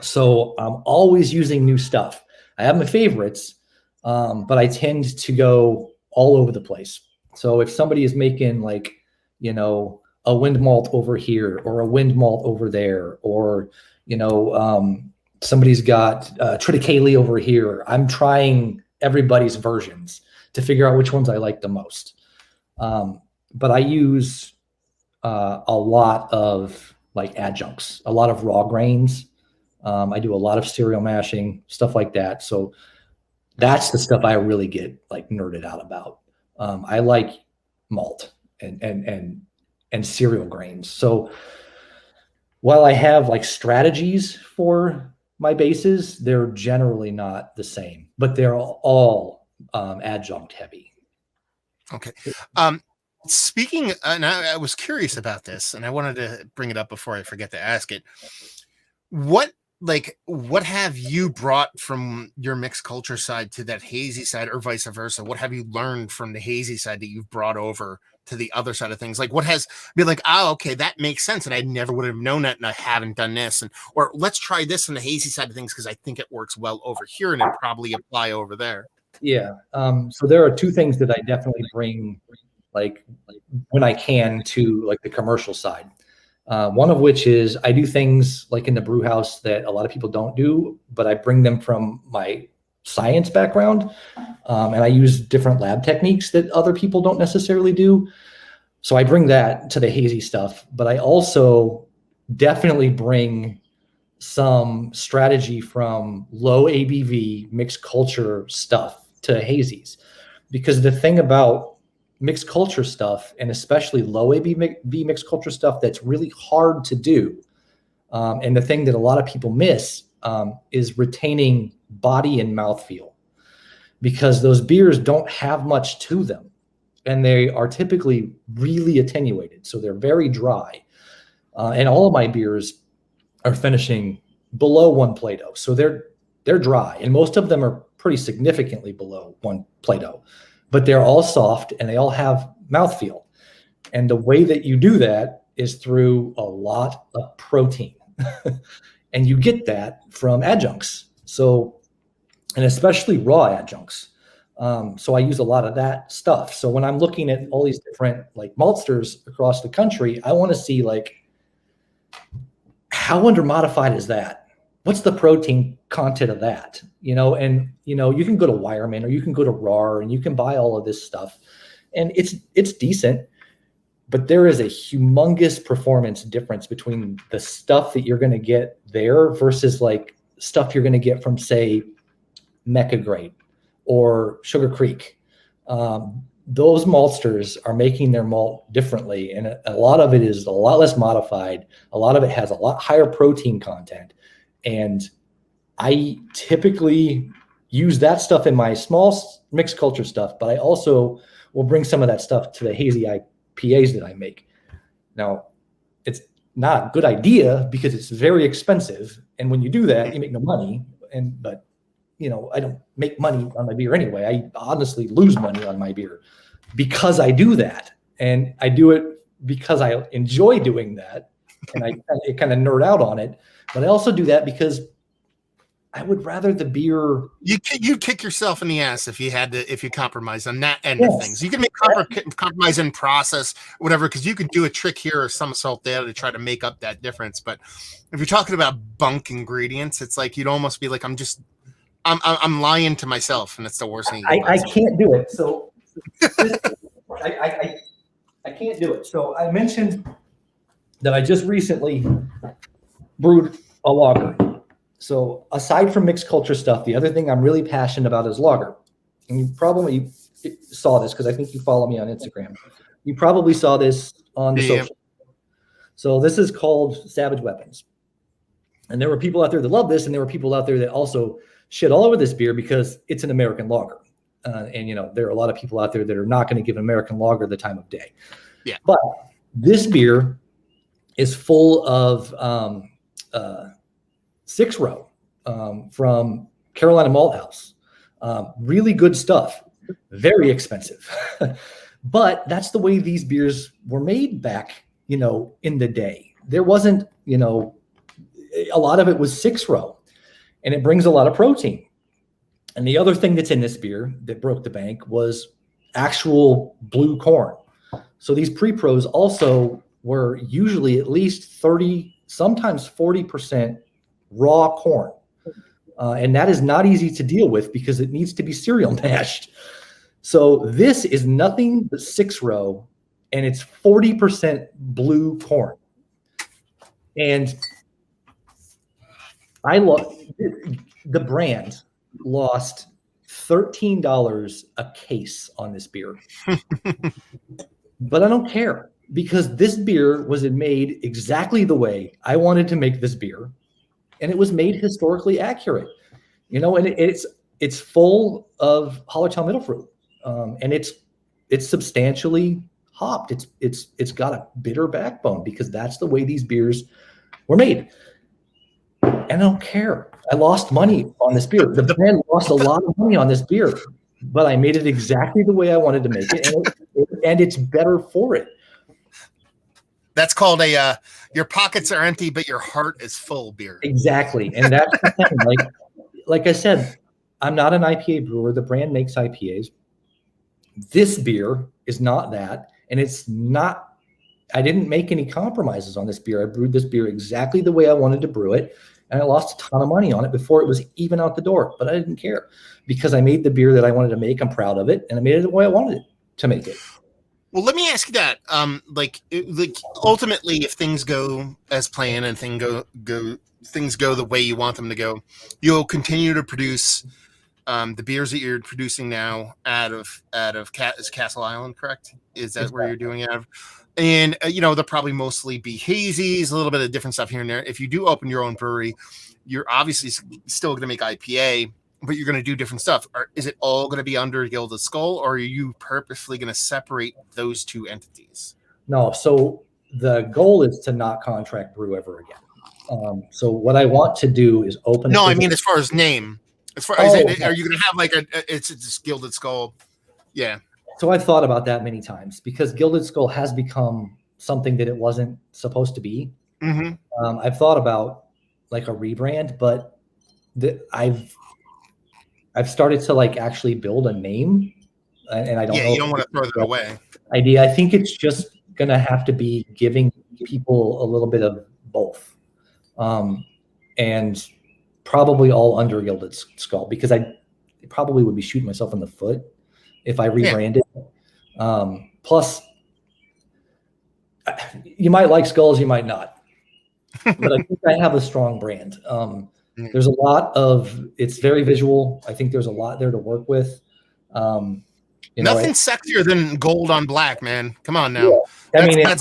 So I'm always using new stuff. I have my favorites, but I tend to go all over the place. So if somebody is making like, a wind malt over here or a wind malt over there, or, somebody's got triticale over here, I'm trying everybody's versions to figure out which ones I like the most. But I use a lot of like adjuncts, a lot of raw grains. I do a lot of cereal mashing, stuff like that. So that's the stuff I really get like nerded out about. I like malt and cereal grains. So while I have like strategies for my bases, they're generally not the same, but they're all adjunct heavy. Okay. Speaking, and I was curious about this, and I wanted to bring it up before I forget to ask it. What have you brought from your mixed culture side to that hazy side, or vice versa? What have you learned from the hazy side that you've brought over to the other side of things? Like, what has been like, okay, that makes sense, and I never would have known that, and I haven't done this, or let's try this on the hazy side of things because I think it works well over here, and it probably apply over there. Yeah. So there are two things that I definitely bring, like when I can, to like the commercial side. One of which is I do things like in the brew house that a lot of people don't do, but I bring them from my science background. And I use different lab techniques that other people don't necessarily do. So I bring that to the hazy stuff, but I also definitely bring some strategy from low ABV mixed culture stuff to hazies. Because the thing about mixed culture stuff, and especially low ABV mixed culture stuff, that's really hard to do. And the thing that a lot of people miss is retaining body and mouthfeel, because those beers don't have much to them, and they are typically really attenuated. So they're very dry. And all of my beers are finishing below 1 Plato. So they're dry, and most of them are pretty significantly below 1 Plato. But they're all soft and they all have mouthfeel. And the way that you do that is through a lot of protein. And you get that from adjuncts. So, and especially raw adjuncts. So I use a lot of that stuff. So when I'm looking at all these different like maltsters across the country, I want to see like, how under modified is that? What's the protein content of that? And you can go to Wireman or you can go to RAR and you can buy all of this stuff, and it's decent, but there is a humongous performance difference between the stuff that you're going to get there versus like stuff you're going to get from, say, Mecca Grade or Sugar Creek. Those maltsters are making their malt differently, and a lot of it is a lot less modified. A lot of it has a lot higher protein content. And I typically use that stuff in my small mixed culture stuff, but I also will bring some of that stuff to the hazy IPAs that I make. Now, it's not a good idea because it's very expensive. And when you do that, you make no money. But I don't make money on my beer anyway. I honestly lose money on my beer because I do that. And I do it because I enjoy doing that. And I kind of nerd out on it. But I also do that because I would rather the beer. You'd kick yourself in the ass if you compromise on that end of things. You can make compromise in process, whatever, because you can do a trick here or somersault there to try to make up that difference. But if you're talking about bunk ingredients, it's like you'd almost be like, I'm lying to myself, and it's the worst thing. I can't do it. So I can't do it. So I mentioned that I just recently brewed a lager. So aside from mixed culture stuff, the other thing I'm really passionate about is lager. And you probably saw this because I think you follow me on Instagram. You probably saw this on the social. So this is called Savage Weapons. And there were people out there that love this, and there were people out there that also shit all over this beer because it's an American lager. And, you know, there are a lot of people out there that are not going to give an American lager the time of day. Yeah. But this beer is full of 6-row from Carolina Malt House. Really good stuff. Very expensive. But that's the way these beers were made back, you know, in the day. There wasn't, you know, a lot of it was 6-row, and it brings a lot of protein. And the other thing that's in this beer that broke the bank was actual blue corn. So these pre-pros also were usually at least 30, sometimes 40% raw corn. And that is not easy to deal with because it needs to be cereal mashed. So this is nothing but 6-row, and it's 40% blue corn. And I love the brand lost $13 a case on this beer. But I don't care because this beer was made exactly the way I wanted to make this beer. And it was made historically accurate, you know, and it's full of Hallertau middle fruit. And it's substantially hopped. It's got a bitter backbone because that's the way these beers were made. And I don't care. I lost money on this beer. The brand lost a lot of money on this beer, but I made it exactly the way I wanted to make it, and it's better for it. That's called a your pockets are empty, but your heart is full beer. Exactly, and that's the thing. Like I said, I'm not an IPA brewer. The brand makes IPAs. This beer is not that, and it's not. I didn't make any compromises on this beer. I brewed this beer exactly the way I wanted to brew it. And I lost a ton of money on it before it was even out the door, but I didn't care because I made the beer that I wanted to make. I'm proud of it, and I made it the way I wanted it to make it. Well, let me ask you that. Like ultimately, if things go as planned and things go the way you want them to go, you'll continue to produce the beers that you're producing now out of Castle Island, correct? Is that where you're doing it out of? And, you know, they'll probably mostly be hazies, a little bit of different stuff here and there. If you do open your own brewery, you're obviously still going to make IPA, but you're going to do different stuff. Is it all going to be under Gilded Skull, or are you purposely going to separate those two entities? No. So the goal is to not contract brew ever again. So what I want to do is open. No, I mean, as far as name, are you going to have like it's just Gilded Skull? Yeah. So I've thought about that many times because Gilded Skull has become something that it wasn't supposed to be. Mm-hmm. I've thought about like a rebrand, but I've started to like actually build a name, and I don't know. You don't want to throw that away. Idea. I think it's just gonna have to be giving people a little bit of both, and probably all under Gilded Skull because I probably would be shooting myself in the foot if I rebranded. Plus, you might like skulls, you might not. But I think I have a strong brand. There's a lot of, it's very visual. I think there's a lot there to work with. Nothing sexier than gold on black, man. Come on now. Yeah.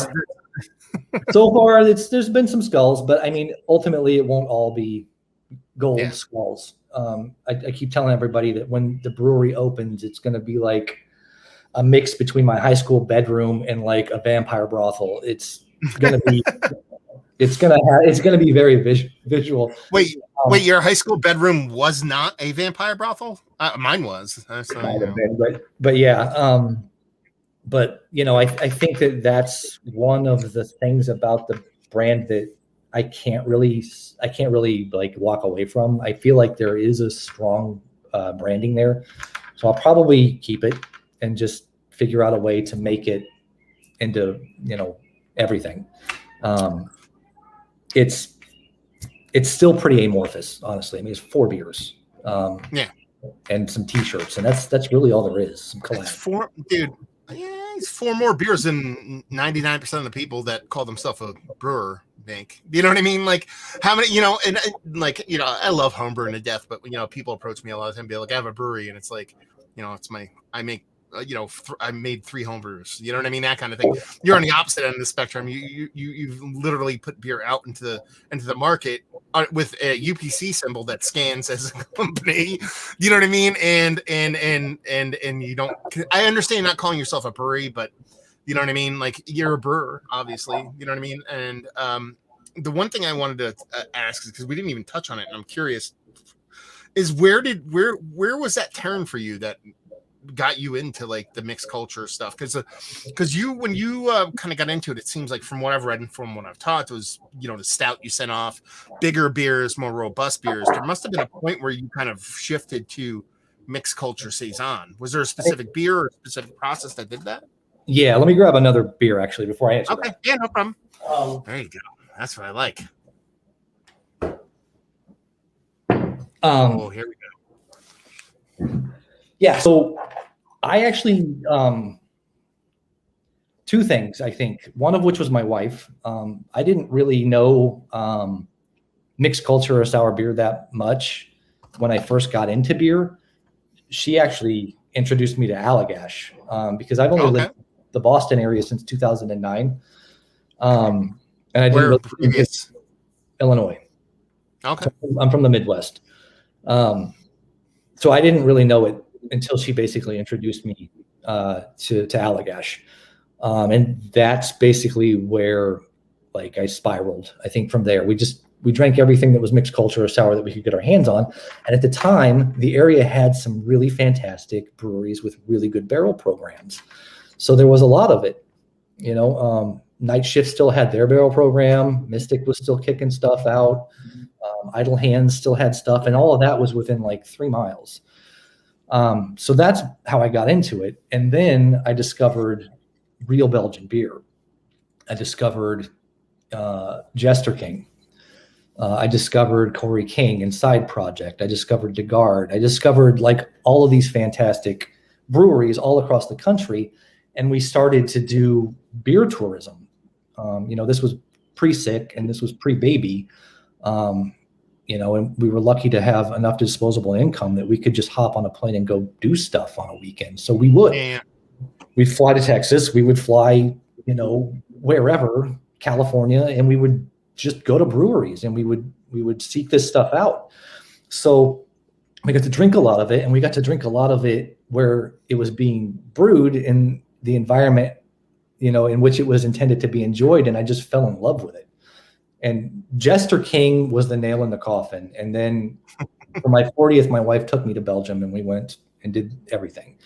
So far, there's been some skulls, but I mean, ultimately, it won't all be gold skulls. I keep telling everybody that when the brewery opens, it's going to be like a mix between my high school bedroom and like a vampire brothel. It's going to be, it's going to be very visual. Wait, your high school bedroom was not a vampire brothel? Mine was. But yeah. But you know, I think that's one of the things about the brand that I can't really like walk away from. I feel like there is a strong branding there. So I'll probably keep it and just figure out a way to make it into, you know, everything. It's still pretty amorphous, honestly. I mean, it's 4 beers. And some t-shirts, and that's really all there is. Some collab. It's 4 more beers than 99% of the people that call themselves a brewer make. You know what I mean? Like, how many, you know, and like, you know, I love homebrewing to death, but you know, people approach me a lot of time and be like, I have a brewery, and it's like, you know, I make you know, I made 3 homebrews. You know what I mean? That kind of thing. You're on the opposite end of the spectrum. You've literally put beer out into the market with a UPC symbol that scans as a company. You know what I mean? And you don't. I understand not calling yourself a brewery, but you know what I mean. Like you're a brewer, obviously. You know what I mean. And the one thing I wanted to ask is because we didn't even touch on it, and I'm curious, is where was that turn for you that got you into like the mixed culture stuff? Because you when you kind of got into it, it seems like from what I've read and from what I've taught, it was the stout you sent off, bigger beers, more robust beers. There must have been a point where you kind of shifted to mixed culture saison. Was there a specific beer or a specific process that did that? Yeah, let me grab another beer actually before I answer that. Yeah, no problem. There you go. That's what I like. Here we go. Yeah, so I actually two things, I think. One of which was my wife. I didn't really know mixed culture or sour beer that much when I first got into beer. She actually introduced me to Allagash because I've only lived in the Boston area since 2009. And I didn't really previous Illinois. Okay. So I'm from the Midwest. So I didn't really know it until she basically introduced me to Allagash. And that's basically where like I spiraled. I think from there, we drank everything that was mixed culture or sour that we could get our hands on. And at the time, the area had some really fantastic breweries with really good barrel programs. So there was a lot of it, Night Shift still had their barrel program. Mystic was still kicking stuff out. Idle Hands still had stuff. And all of that was within like 3 miles. So that's how I got into it. And then I discovered real Belgian beer. I discovered Jester King. I discovered Corey King and Side Project. I discovered DeGard. I discovered like all of these fantastic breweries all across the country. And we started to do beer tourism. This was pre-sick and this was pre-baby. And we were lucky to have enough disposable income that we could just hop on a plane and go do stuff on a weekend. So we would. Yeah. We'd fly to Texas. We would fly, wherever, California, and we would just go to breweries and we would seek this stuff out. So we got to drink a lot of it, and we got to drink a lot of it where it was being brewed in the environment, in which it was intended to be enjoyed. And I just fell in love with it. And Jester King was the nail in the coffin. And then for my 40th, my wife took me to Belgium and we went and did everything.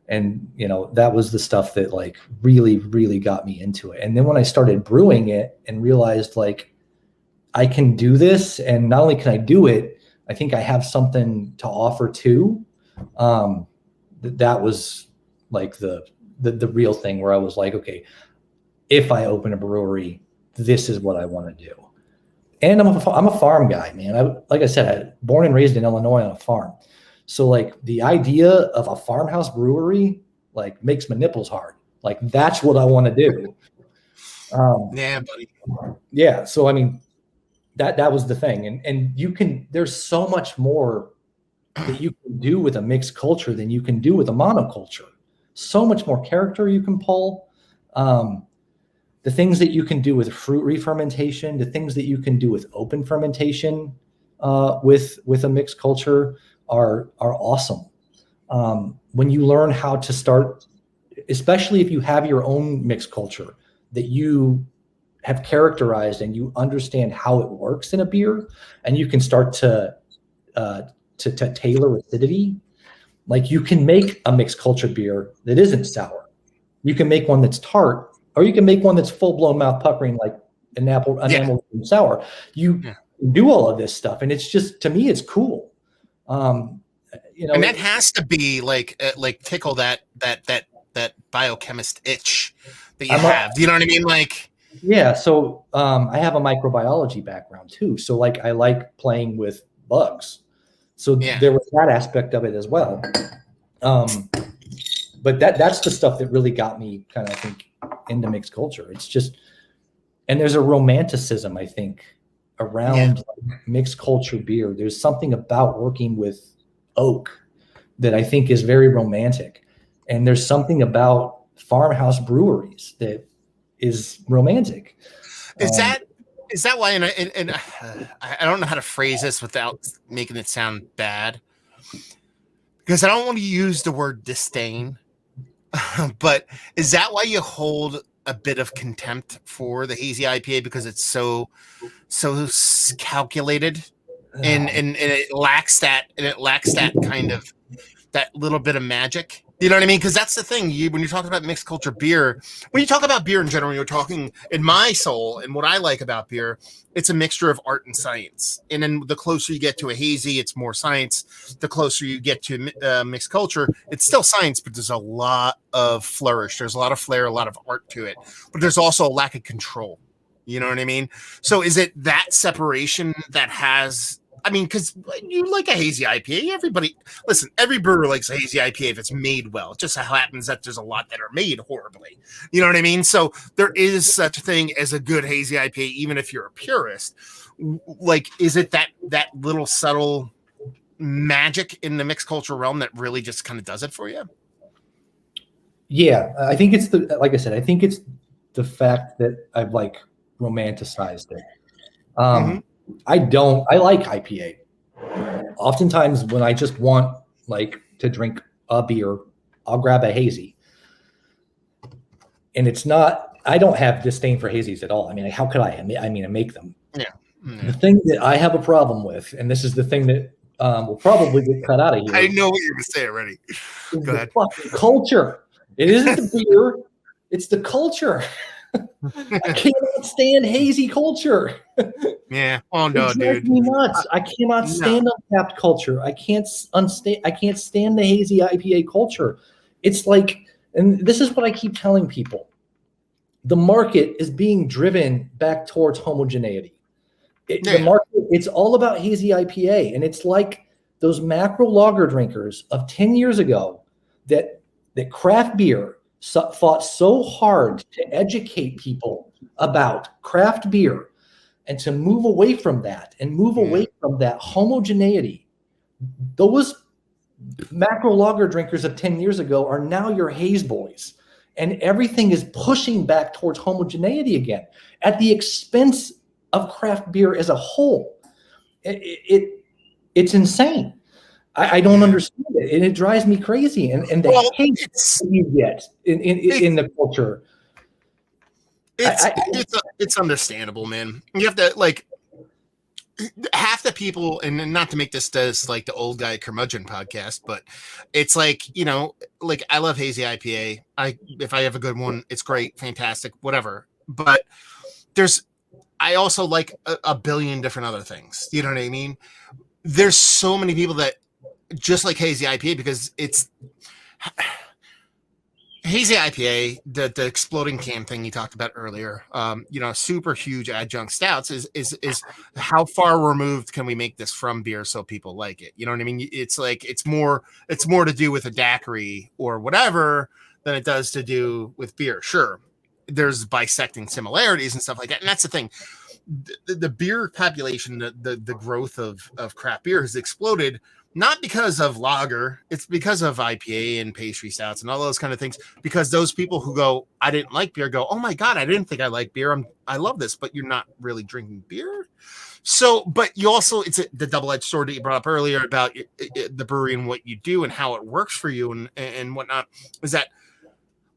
And, that was the stuff that like really, really got me into it. And then when I started brewing it and realized like, I can do this, and not only can I do it, I think I have something to offer too. That was like the real thing where I was like, okay, if I open a brewery, this is what I want to do. And I'm a farm guy, man. Like I said, I born and raised in Illinois on a farm. So like the idea of a farmhouse brewery like makes my nipples hard. Like that's what I want to do. Yeah, buddy. Yeah. So I mean, that was the thing. And there's so much more that you can do with a mixed culture than you can do with a monoculture. So much more character you can pull. The things that you can do with fruit re-fermentation, the things that you can do with open fermentation with a mixed culture are awesome. When you learn how to start, especially if you have your own mixed culture that you have characterized and you understand how it works in a beer, and you can start to tailor acidity. Like you can make a mixed culture beer that isn't sour. You can make one that's tart, or you can make one that's full blown mouth puckering, like an enamel sour. You do all of this stuff, and it's just, to me, it's cool. And that has to be like tickle that biochemist itch that you have. Do you know what I mean? Like, yeah. So I have a microbiology background too. So like I like playing with bugs. So there was that aspect of it as well. But that's the stuff that really got me kind of, I think, into mixed culture. It's just, and there's a romanticism, I think, around mixed culture beer. There's something about working with oak that I think is very romantic. And there's something about farmhouse breweries that is romantic. Is Is that why? And I don't know how to phrase this without making it sound bad, because I don't want to use the word disdain. But is that why you hold a bit of contempt for the hazy IPA, because it's so calculated, and it lacks that kind of that little bit of magic? You know what I mean? Because that's the thing. When you're talking about mixed culture beer, when you talk about beer in general, you're talking, in my soul, and what I like about beer, it's a mixture of art and science. And then the closer you get to a hazy, it's more science. The closer you get to mixed culture, it's still science, but there's a lot of flourish. There's a lot of flair, a lot of art to it. But there's also a lack of control. You know what I mean? So is it that separation that has... I mean, because you like a hazy IPA. Every brewer likes a hazy IPA if it's made well. It just happens that there's a lot that are made horribly. You know what I mean? So there is such a thing as a good hazy IPA, even if you're a purist. Like, is it that little subtle magic in the mixed culture realm that really just kind of does it for you? Yeah, I think it's like I said, I think it's the fact that I've like romanticized it. I like IPA. Oftentimes when I just want like to drink a beer, I'll grab a hazy. And I don't have disdain for hazies at all. I mean, how could I? I make them. Yeah. The thing that I have a problem with, and this is the thing that will probably get cut out of here. I know what you're going to say already. Go ahead. Fucking culture. It isn't the beer. It's the culture. I cannot stand hazy culture. Yeah. Oh no, it drives dude. Me nuts. I cannot stand untapped culture. I can't stand the hazy IPA culture. It's like, and this is what I keep telling people. The market is being driven back towards homogeneity. The market, it's all about hazy IPA, and it's like those macro lager drinkers of 10 years ago that craft beer fought so hard to educate people about craft beer and to move away from that and move away from that homogeneity. Those macro lager drinkers of 10 years ago are now your haze boys, and everything is pushing back towards homogeneity again at the expense of craft beer as a whole. It's insane. I don't understand it, and it drives me crazy. And the hate you get in the culture. It's understandable, man. You have to, like, half the people, and not to make this like the old guy curmudgeon podcast, but it's like, like, I love hazy IPA. If I have a good one, it's great, fantastic, whatever. But I also like a billion different other things. You know what I mean? There's so many people that just like hazy IPA, because it's hazy IPA, the exploding can thing you talked about earlier. Super huge adjunct stouts is how far removed can we make this from beer so people like it? You know what I mean? It's like it's more to do with a daiquiri or whatever than it does to do with beer. Sure, there's bisecting similarities and stuff like that, and that's the thing. The beer population, the growth of craft beer has exploded. Not because of lager, it's because of IPA and pastry stouts and all those kind of things. Because those people who go, I didn't like beer, go, oh my God, I didn't think I liked beer. I love this, but you're not really drinking beer. So, but you also, it's the double-edged sword that you brought up earlier about the brewery and what you do and how it works for you and whatnot, is that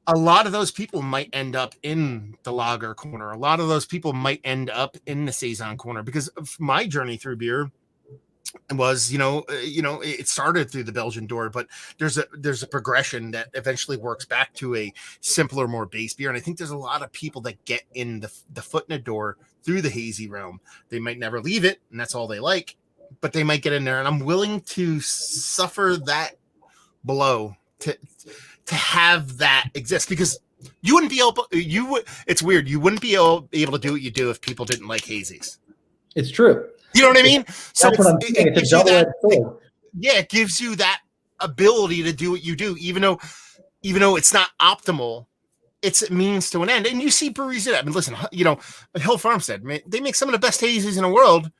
a lot of those people might end up in the lager corner. A lot of those people might end up in the saison corner, because of my journey through beer was, it started through the Belgian door, but there's a progression that eventually works back to a simpler, more base beer. And I think there's a lot of people that get in the foot in the door through the hazy realm. They might never leave it, and that's all they like, but they might get in there. And I'm willing to suffer that blow to have that exist, because you wouldn't be able. It's weird. You wouldn't be able to do what you do if people didn't like hazies. It's true. You know what I mean? So it gives you that ability to do what you do, even though it's not optimal. It's a means to an end. And you see breweries do that. I mean, listen, Hill Farmstead, they make some of the best hazies in the world,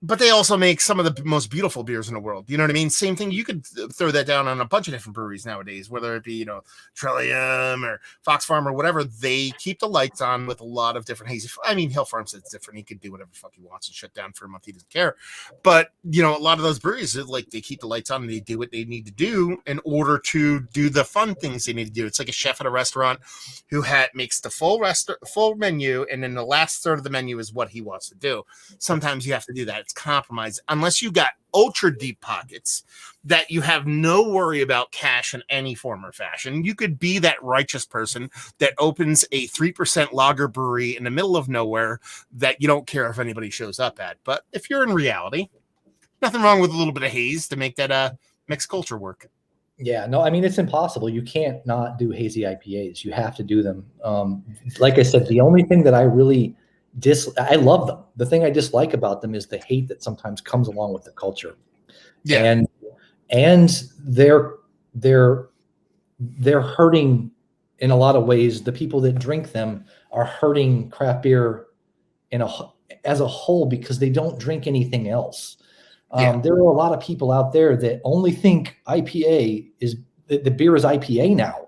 but they also make some of the most beautiful beers in the world. You know what I mean? Same thing. You could throw that down on a bunch of different breweries nowadays, whether it be, Trillium or Fox Farm or whatever. They keep the lights on with a lot of different hazy. I mean, Hill Farm says it's different. He could do whatever the fuck he wants and shut down for a month. He doesn't care. But, a lot of those breweries, like, they keep the lights on and they do what they need to do in order to do the fun things they need to do. It's like a chef at a restaurant who makes the full menu, and then the last third of the menu is what he wants to do. Sometimes you have to do that. It's compromise, unless you got ultra deep pockets that you have no worry about cash in any form or fashion. You could be that righteous person that opens a 3% lager brewery in the middle of nowhere that you don't care if anybody shows up at. But if you're in reality, nothing wrong with a little bit of haze to make that mixed culture work. Yeah, no, I mean, it's impossible. You can't not do hazy IPAs. You have to do them. Like I said, the only thing that I really I love them. The thing I dislike about them is the hate that sometimes comes along with the culture. Yeah. And they're hurting in a lot of ways. The people that drink them are hurting craft beer as a whole, because they don't drink anything else. There are a lot of people out there that only think IPA is the beer is IPA now.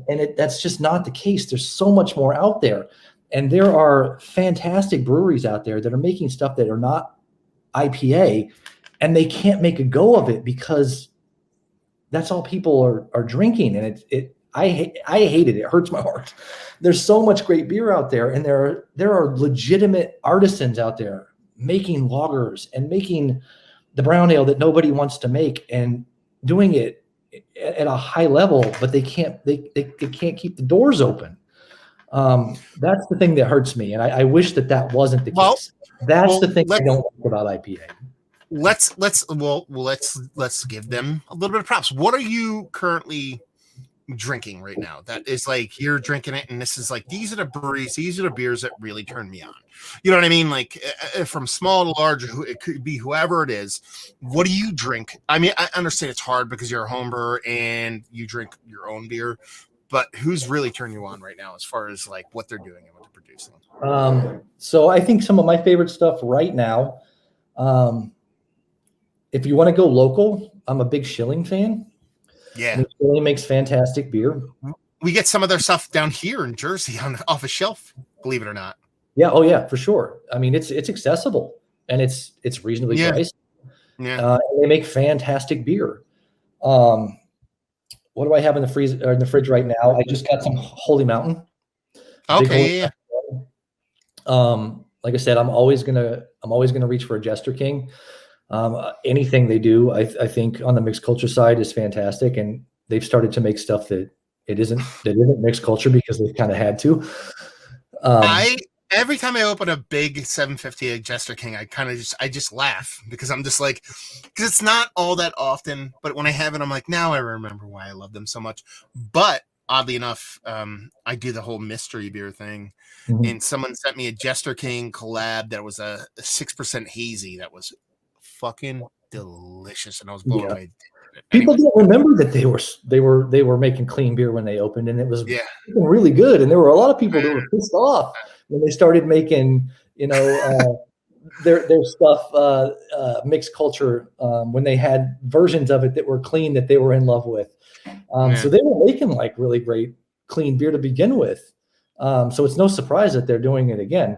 And that's just not the case. There's so much more out there. And there are fantastic breweries out there that are making stuff that are not IPA, and they can't make a go of it because that's all people are drinking. And I hate it. It hurts my heart. There's so much great beer out there, and there are legitimate artisans out there making lagers and making the brown ale that nobody wants to make and doing it at a high level, but they can't keep the doors open. That's the thing that hurts me, and I wish that wasn't the case. That's the thing I don't like about IPA. Let's give them a little bit of props. What are you currently drinking right now that is like you're drinking it, and this is like, these are the breweries, these are the beers that really turn me on? You know what I mean? Like, from small to large, it could be whoever it is. What do you drink? I mean, I understand it's hard because you're a home brewer and you drink your own beer, but who's really turning you on right now as far as like what they're doing and what they're producing? So I think some of my favorite stuff right now, if you want to go local, I'm a big Schilling fan. Yeah. Schilling makes fantastic beer. We get some of their stuff down here in Jersey off a shelf, believe it or not. Yeah. Oh yeah, for sure. I mean, it's accessible and it's reasonably priced. Yeah. They make fantastic beer. What do I have in the freezer or in the fridge right now? I just got some Holy Mountain. Okay. Yeah. Like I said, I'm always gonna reach for a Jester King. Anything they do, I think on the mixed culture side is fantastic, and they've started to make stuff that isn't mixed culture because they've kind of had to. Every time I open a big 750 Jester King, I just laugh because I'm just like, because it's not all that often, but when I have it, I'm like, now I remember why I love them so much. But oddly enough, I do the whole mystery beer thing, and someone sent me a Jester King collab that was a 6% hazy that was fucking delicious, and I was blown away. People don't remember that they were making clean beer when they opened, and it was really good. And there were a lot of people that were pissed off when they started making, their stuff mixed culture, when they had versions of it that were clean that they were in love with. So they were making like really great clean beer to begin with. So it's no surprise that they're doing it again.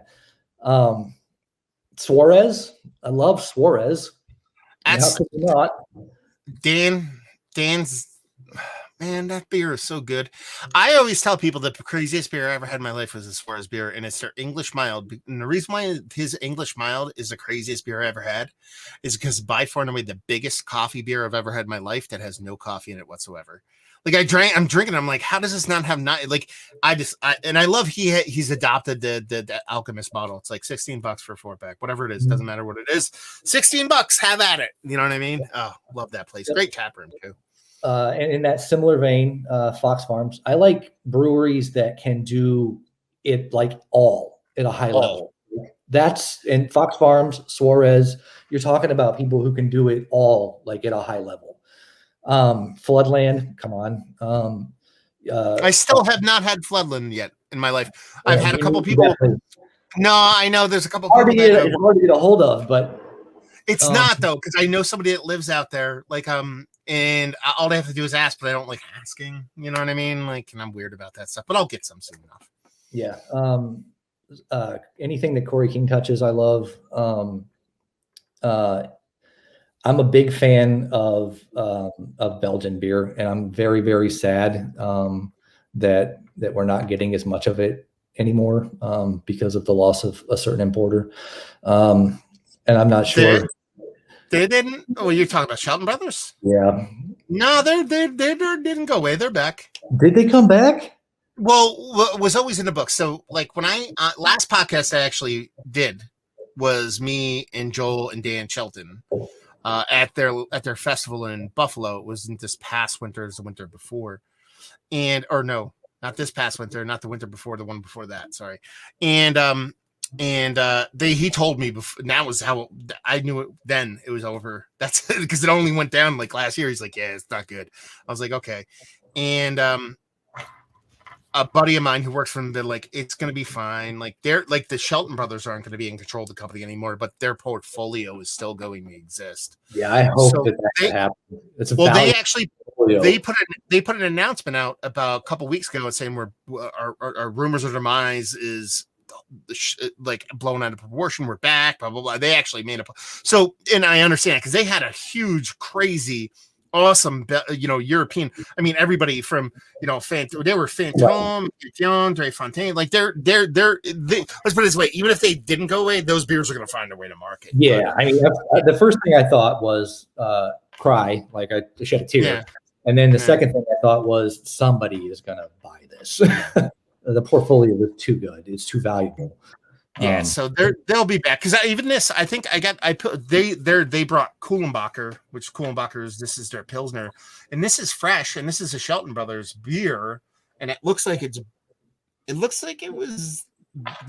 Suarez, I love Suarez. How could you not? Dan's, man, that beer is so good. I always tell people the craziest beer I ever had in my life was a Suarez beer, and it's their English mild. And the reason why his English mild is the craziest beer I ever had is because by far and away the biggest coffee beer I've ever had in my life that has no coffee in it whatsoever. Like I'm drinking. I'm like, how does this not have I love he's adopted the Alchemist model. It's like $16 for a 4-pack, whatever it is. Doesn't matter what it is. $16, have at it. You know what I mean? Oh, love that place. Great tap room too. And in that similar vein, Fox Farms, I like breweries that can do it like all at a high level. That's in Fox Farms, Suarez. You're talking about people who can do it all like at a high level. Floodland, come on. I still have not had Floodland yet in my life. I've had a couple people. No, I know there's a couple Hard to people that it's hard to get a hold of, but it's not though, because I know somebody that lives out there, like and all they have to do is ask, but I don't like asking. You know what I mean? Like, and I'm weird about that stuff, but I'll get some soon enough. Yeah. Anything that Corey King touches, I love. I'm a big fan of Belgian beer, and I'm very, very sad that we're not getting as much of it anymore because of the loss of a certain importer. And I'm not sure. They didn't. Oh, you're talking about Shelton Brothers? Yeah. No, they didn't go away. They're back. Did they come back? Well, it was always in the book. So, like when I last podcast I actually did was me and Joel and Dan Shelton at their festival in Buffalo. It wasn't this past winter; it was the winter before, no, not this past winter, not the winter before, the one before that. Sorry, and he told me before, that was how I knew it then. It was over. That's because it only went down like last year. He's like, yeah, it's not good. I was like, okay, and a buddy of mine who works for them, they're like, it's going to be fine. Like they're like the Shelton brothers aren't going to be in control of the company anymore, but their portfolio is still going to exist. Yeah, I hope that happens. It's they actually they put an announcement out about a couple weeks ago saying our rumors of demise is like blown out of proportion. We're back, blah blah blah. They actually made a and I understand because they had a huge, crazy, awesome, European. I mean, everybody from they were Phantom, Dre Fontaine. Like they let's put it this way: even if they didn't go away, those beers are going to find their way to market. Yeah, I mean, the first thing I thought was cry, like I shed a tear, and then the second thing I thought was somebody is going to buy this. The portfolio is too good; it's too valuable. Yeah, so they'll be back because even this, I think they brought Kuhlenbacher, which this is their Pilsner, and this is fresh, and this is a Shelton Brothers beer, and it looks like it was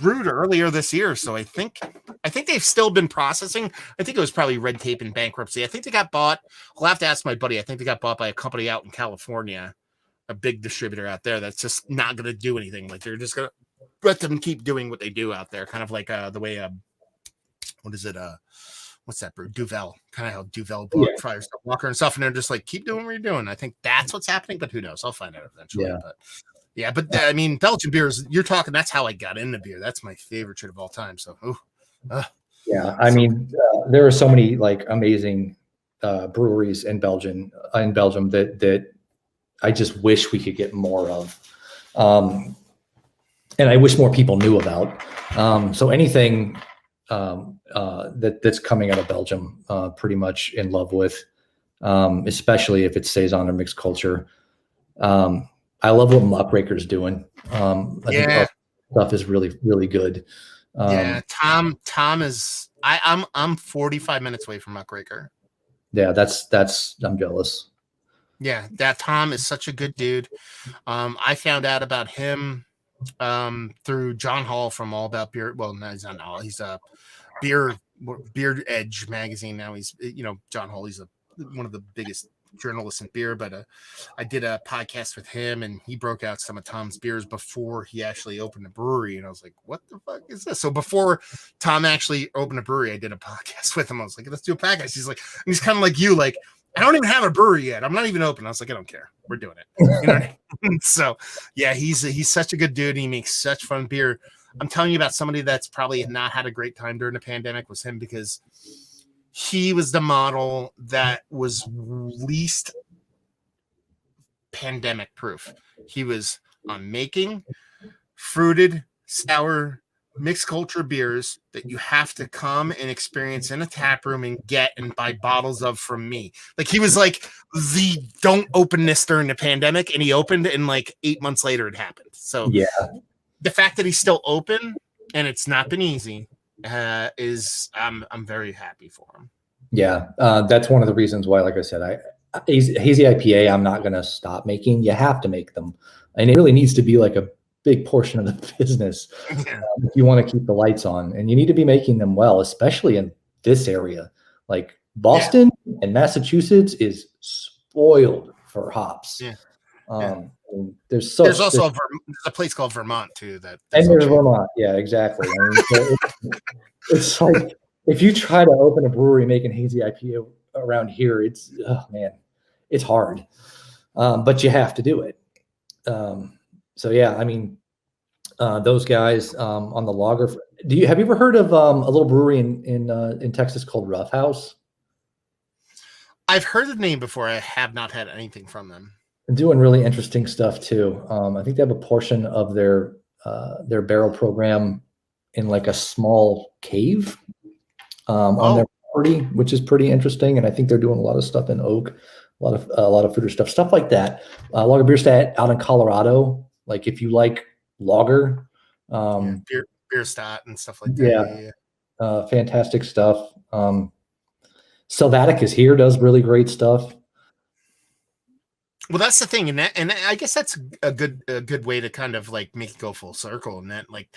brewed earlier this year. So I think they've still been processing. I think it was probably red tape and bankruptcy. I think they got bought. I'll have to ask my buddy. I think they got bought by a company out in California, a big distributor out there that's just not going to do anything. Like they're just going to let them keep doing what they do out there, kind of like the way what is it? What's that brew? Duvel, kind of how Duvel fires Walker and stuff, and they're just like keep doing what you're doing. I think that's what's happening, but who knows? I'll find out eventually. But I mean, Belgian beers. You're talking. That's how I got into beer. That's my favorite shit of all time. So, I mean, there are so many like amazing breweries in Belgium that I just wish we could get more of. And I wish more people knew about. So anything that's coming out of Belgium, pretty much in love with, especially if it stays on their mixed culture. I love what Muckraker's doing. I think stuff is really, really good. Tom is. I'm 45 minutes away from Muckraker. Yeah, I'm jealous. Yeah, that Tom is such a good dude. I found out about him through John Hall from All About Beer. Well, no, he's not Hall. He's a Beer Edge magazine now. He's John Hall. He's one of the biggest journalists in beer. But I did a podcast with him, and he broke out some of Tom's beers before he actually opened a brewery. And I was like, "What the fuck is this?" So before Tom actually opened a brewery, I did a podcast with him. I was like, "Let's do a podcast." He's like, and he's kind of like you, like. I don't even have a brewery yet. I'm not even open. I was like, I don't care. We're doing it. You know what I mean? So, yeah, he's such a good dude. He makes such fun beer. I'm telling you about somebody that's probably not had a great time during the pandemic was him because he was the model that was least pandemic proof. He was on making fruited, sour, mixed culture beers that you have to come and experience in a tap room and get and buy bottles of from me. Like he was like don't open this during the pandemic, and he opened and like 8 months later it happened. So the fact that he's still open and it's not been easy is I'm very happy for him. Yeah, that's one of the reasons why, like I said, hazy IPA I'm not going to stop making. You have to make them, and it really needs to be like a big portion of the business if you want to keep the lights on, and you need to be making them well, especially in this area. Like Boston and Massachusetts is spoiled for hops. mean, there's there's also there's a place called Vermont too. And there's Vermont. Yeah, exactly. I mean, so it's like if you try to open a brewery making hazy IPA around here, it's it's hard, but you have to do it. So yeah, I mean, those guys on the lager. Have you ever heard of a little brewery in Texas called Rough House? I've heard the name before. I have not had anything from them. They're doing really interesting stuff too. I think they have a portion of their barrel program in like a small cave on their property, which is pretty interesting. And I think they're doing a lot of stuff in oak, a lot of food stuff like that. Lager Beer Stat out in Colorado. Like if you like lager, beer stat and stuff like that. Yeah. Fantastic stuff. Selvatic is here, does really great stuff. Well, that's the thing, and I guess that's a good way to kind of like make it go full circle. And that, like,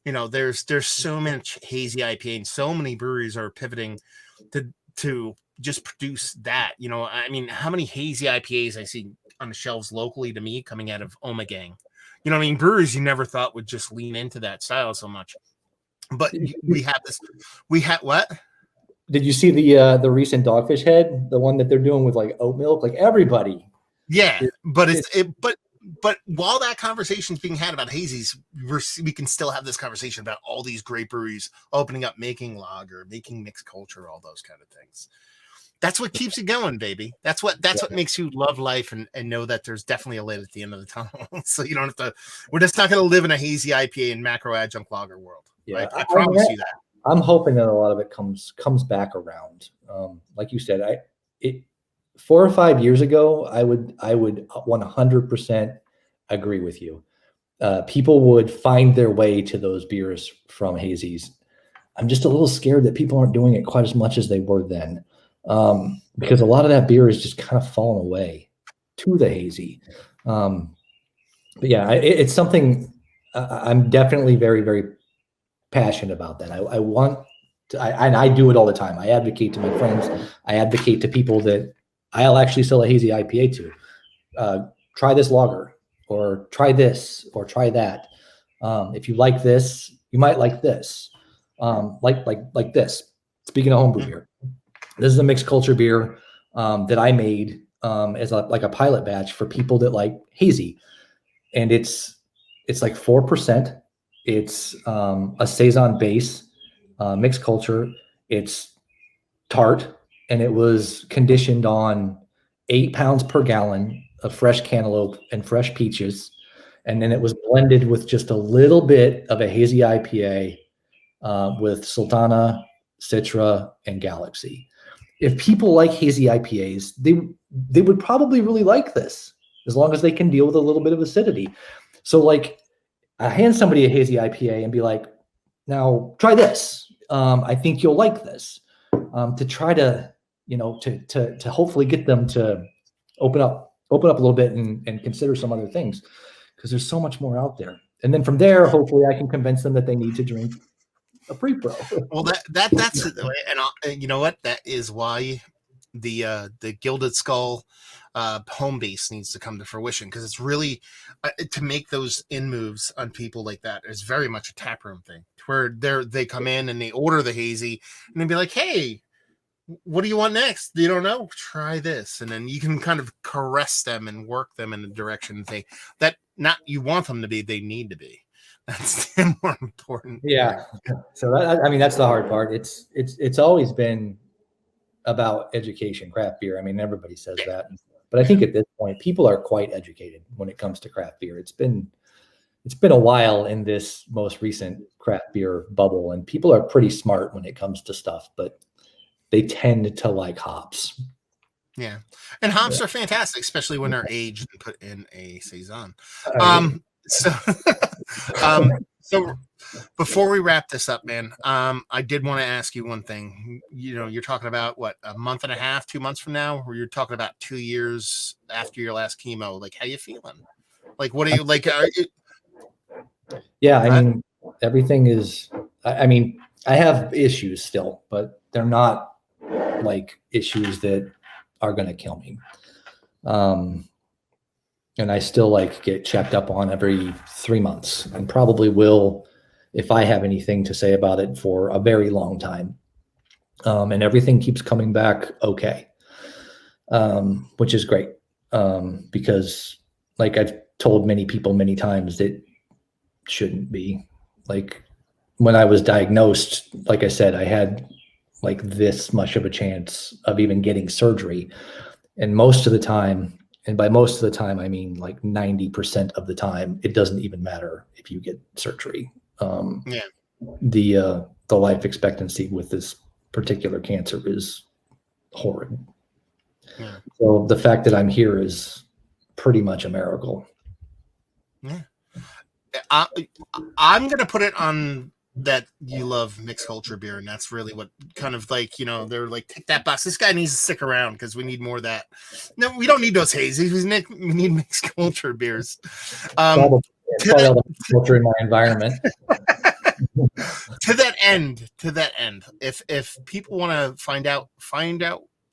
you know, there's so much hazy IPA, and so many breweries are pivoting to just produce that. You know, I mean, how many hazy IPAs I see on the shelves locally to me coming out of Omegang? You know, I mean, breweries you never thought would just lean into that style so much. But we have this. We had what? Did you see the recent Dogfish Head, the one that they're doing with like oat milk? Like everybody. Yeah, but but while that conversation's being had about hazies, we can still have this conversation about all these great breweries opening up, making lager, making mixed culture, all those kind of things. That's what keeps it going, baby. That's what makes you love life and know that there's definitely a light at the end of the tunnel. So you don't have to. We're just not going to live in a hazy IPA and macro adjunct lager world. Yeah, right? I promise you that. I'm hoping that a lot of it comes back around. Like you said, 4 or 5 years ago, I would 100% agree with you. People would find their way to those beers from hazies. I'm just a little scared that people aren't doing it quite as much as they were then, because a lot of that beer is just kind of fallen away to the hazy. But yeah, it's something I'm definitely very, very passionate about. That I want to, and I do it all the time. I advocate to my friends. I advocate to people that I'll actually sell a hazy IPA to. Try this lager, or try this, or try that. If you like this, you might like this. Like this. Speaking of homebrew beer, this is a mixed culture beer that I made as a pilot batch for people that like hazy, and it's like 4%. It's a saison base, mixed culture. It's tart, and it was conditioned on 8 pounds per gallon of fresh cantaloupe and fresh peaches. And then it was blended with just a little bit of a hazy IPA with Sultana, Citra, and Galaxy. If people like hazy IPAs, they would probably really like this, as long as they can deal with a little bit of acidity. So like, I hand somebody a hazy IPA and be like, now try this. I think you'll like this. To try to, to hopefully get them to open up a little bit and consider some other things, because there's so much more out there. And then from there, hopefully I can convince them that they need to drink a pre-pro. Well, that's and you know what? That is why the Gilded Skull home base needs to come to fruition, because it's really to make those in moves on people like that is very much a taproom thing, where they come in and they order the hazy and they be like, hey, what do you want next? You don't know? Try this. And then you can kind of caress them and work them in the direction that not you want them to be, they need to be. That's more important. Yeah. So that's the hard part. It's always been about education, craft beer. I mean, everybody says that, but I think at this point, people are quite educated when it comes to craft beer. It's been a while in this most recent craft beer bubble, and people are pretty smart when it comes to stuff, but they tend to like hops. Yeah. And hops are fantastic, especially when they're aged and put in a saison. So before we wrap this up, man, I did want to ask you one thing. You're talking about what, a month and a half, 2 months from now, or you're talking about 2 years after your last chemo. Like, how you feeling? Like, what are you like? Yeah, I mean, everything is. I mean, I have issues still, but they're not like issues that are going to kill me. and I still like get checked up on every 3 months, and probably will if I have anything to say about it for a very long time. And everything keeps coming back okay, which is great, because like I've told many people many times, it shouldn't be. Like when I was diagnosed, like I said, I had like this much of a chance of even getting surgery. And most of the time, and by most of the time, I mean like 90% of the time, it doesn't even matter if you get surgery. The life expectancy with this particular cancer is horrid. Yeah. So the fact that I'm here is pretty much a miracle. Yeah. I'm going to put it on that you love mixed culture beer, and that's really what kind of like, you know, they're like, tick that box. This guy needs to stick around because we need more of that. No, we don't need those hazies. We need mixed culture beers. Probably all the culture in my environment. To that end, if people want to find out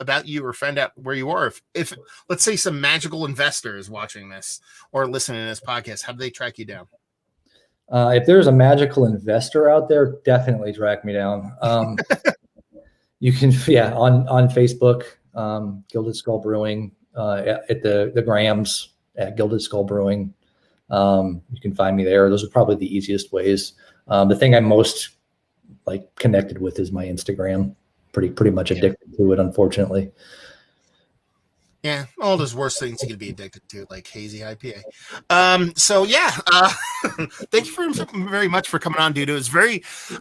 about you or find out where you are, if let's say some magical investor is watching this or listening to this podcast, how do they track you down? If there's a magical investor out there, definitely track me down. You can, on Facebook, Gilded Skull Brewing, at the Grams at Gilded Skull Brewing. You can find me there. Those are probably the easiest ways. The thing I'm most like connected with is my Instagram. Pretty much addicted to it, unfortunately. Yeah, all those worst things you can be addicted to, like hazy IPA. So yeah, thank you very much for coming on, dude. It was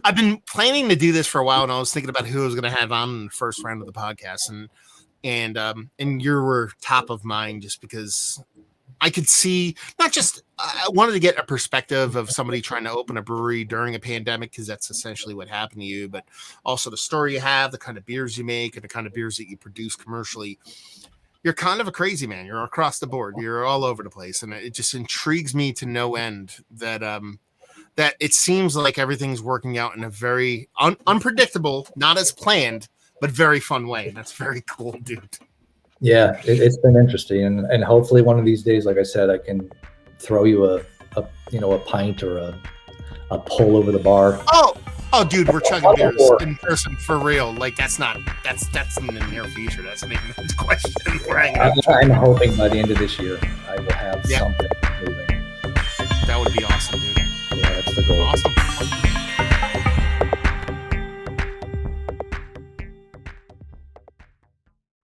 I've been planning to do this for a while, and I was thinking about who I was going to have on in the first round of the podcast, and you were top of mind just because I could see I wanted to get a perspective of somebody trying to open a brewery during a pandemic, because that's essentially what happened to you, but also the story you have, the kind of beers you make, and the kind of beers that you produce commercially. You're kind of a crazy man. You're across the board. You're all over the place. And it just intrigues me to no end that that it seems like everything's working out in a very unpredictable, not as planned, but very fun way. And that's very cool, dude. Yeah, it's been interesting. And hopefully one of these days, like I said, I can throw you a pint or a pull over the bar. Oh, dude, we're chugging beers in person for real. Like that's in the near future. That's not even a question. I'm hoping by the end of this year I will have something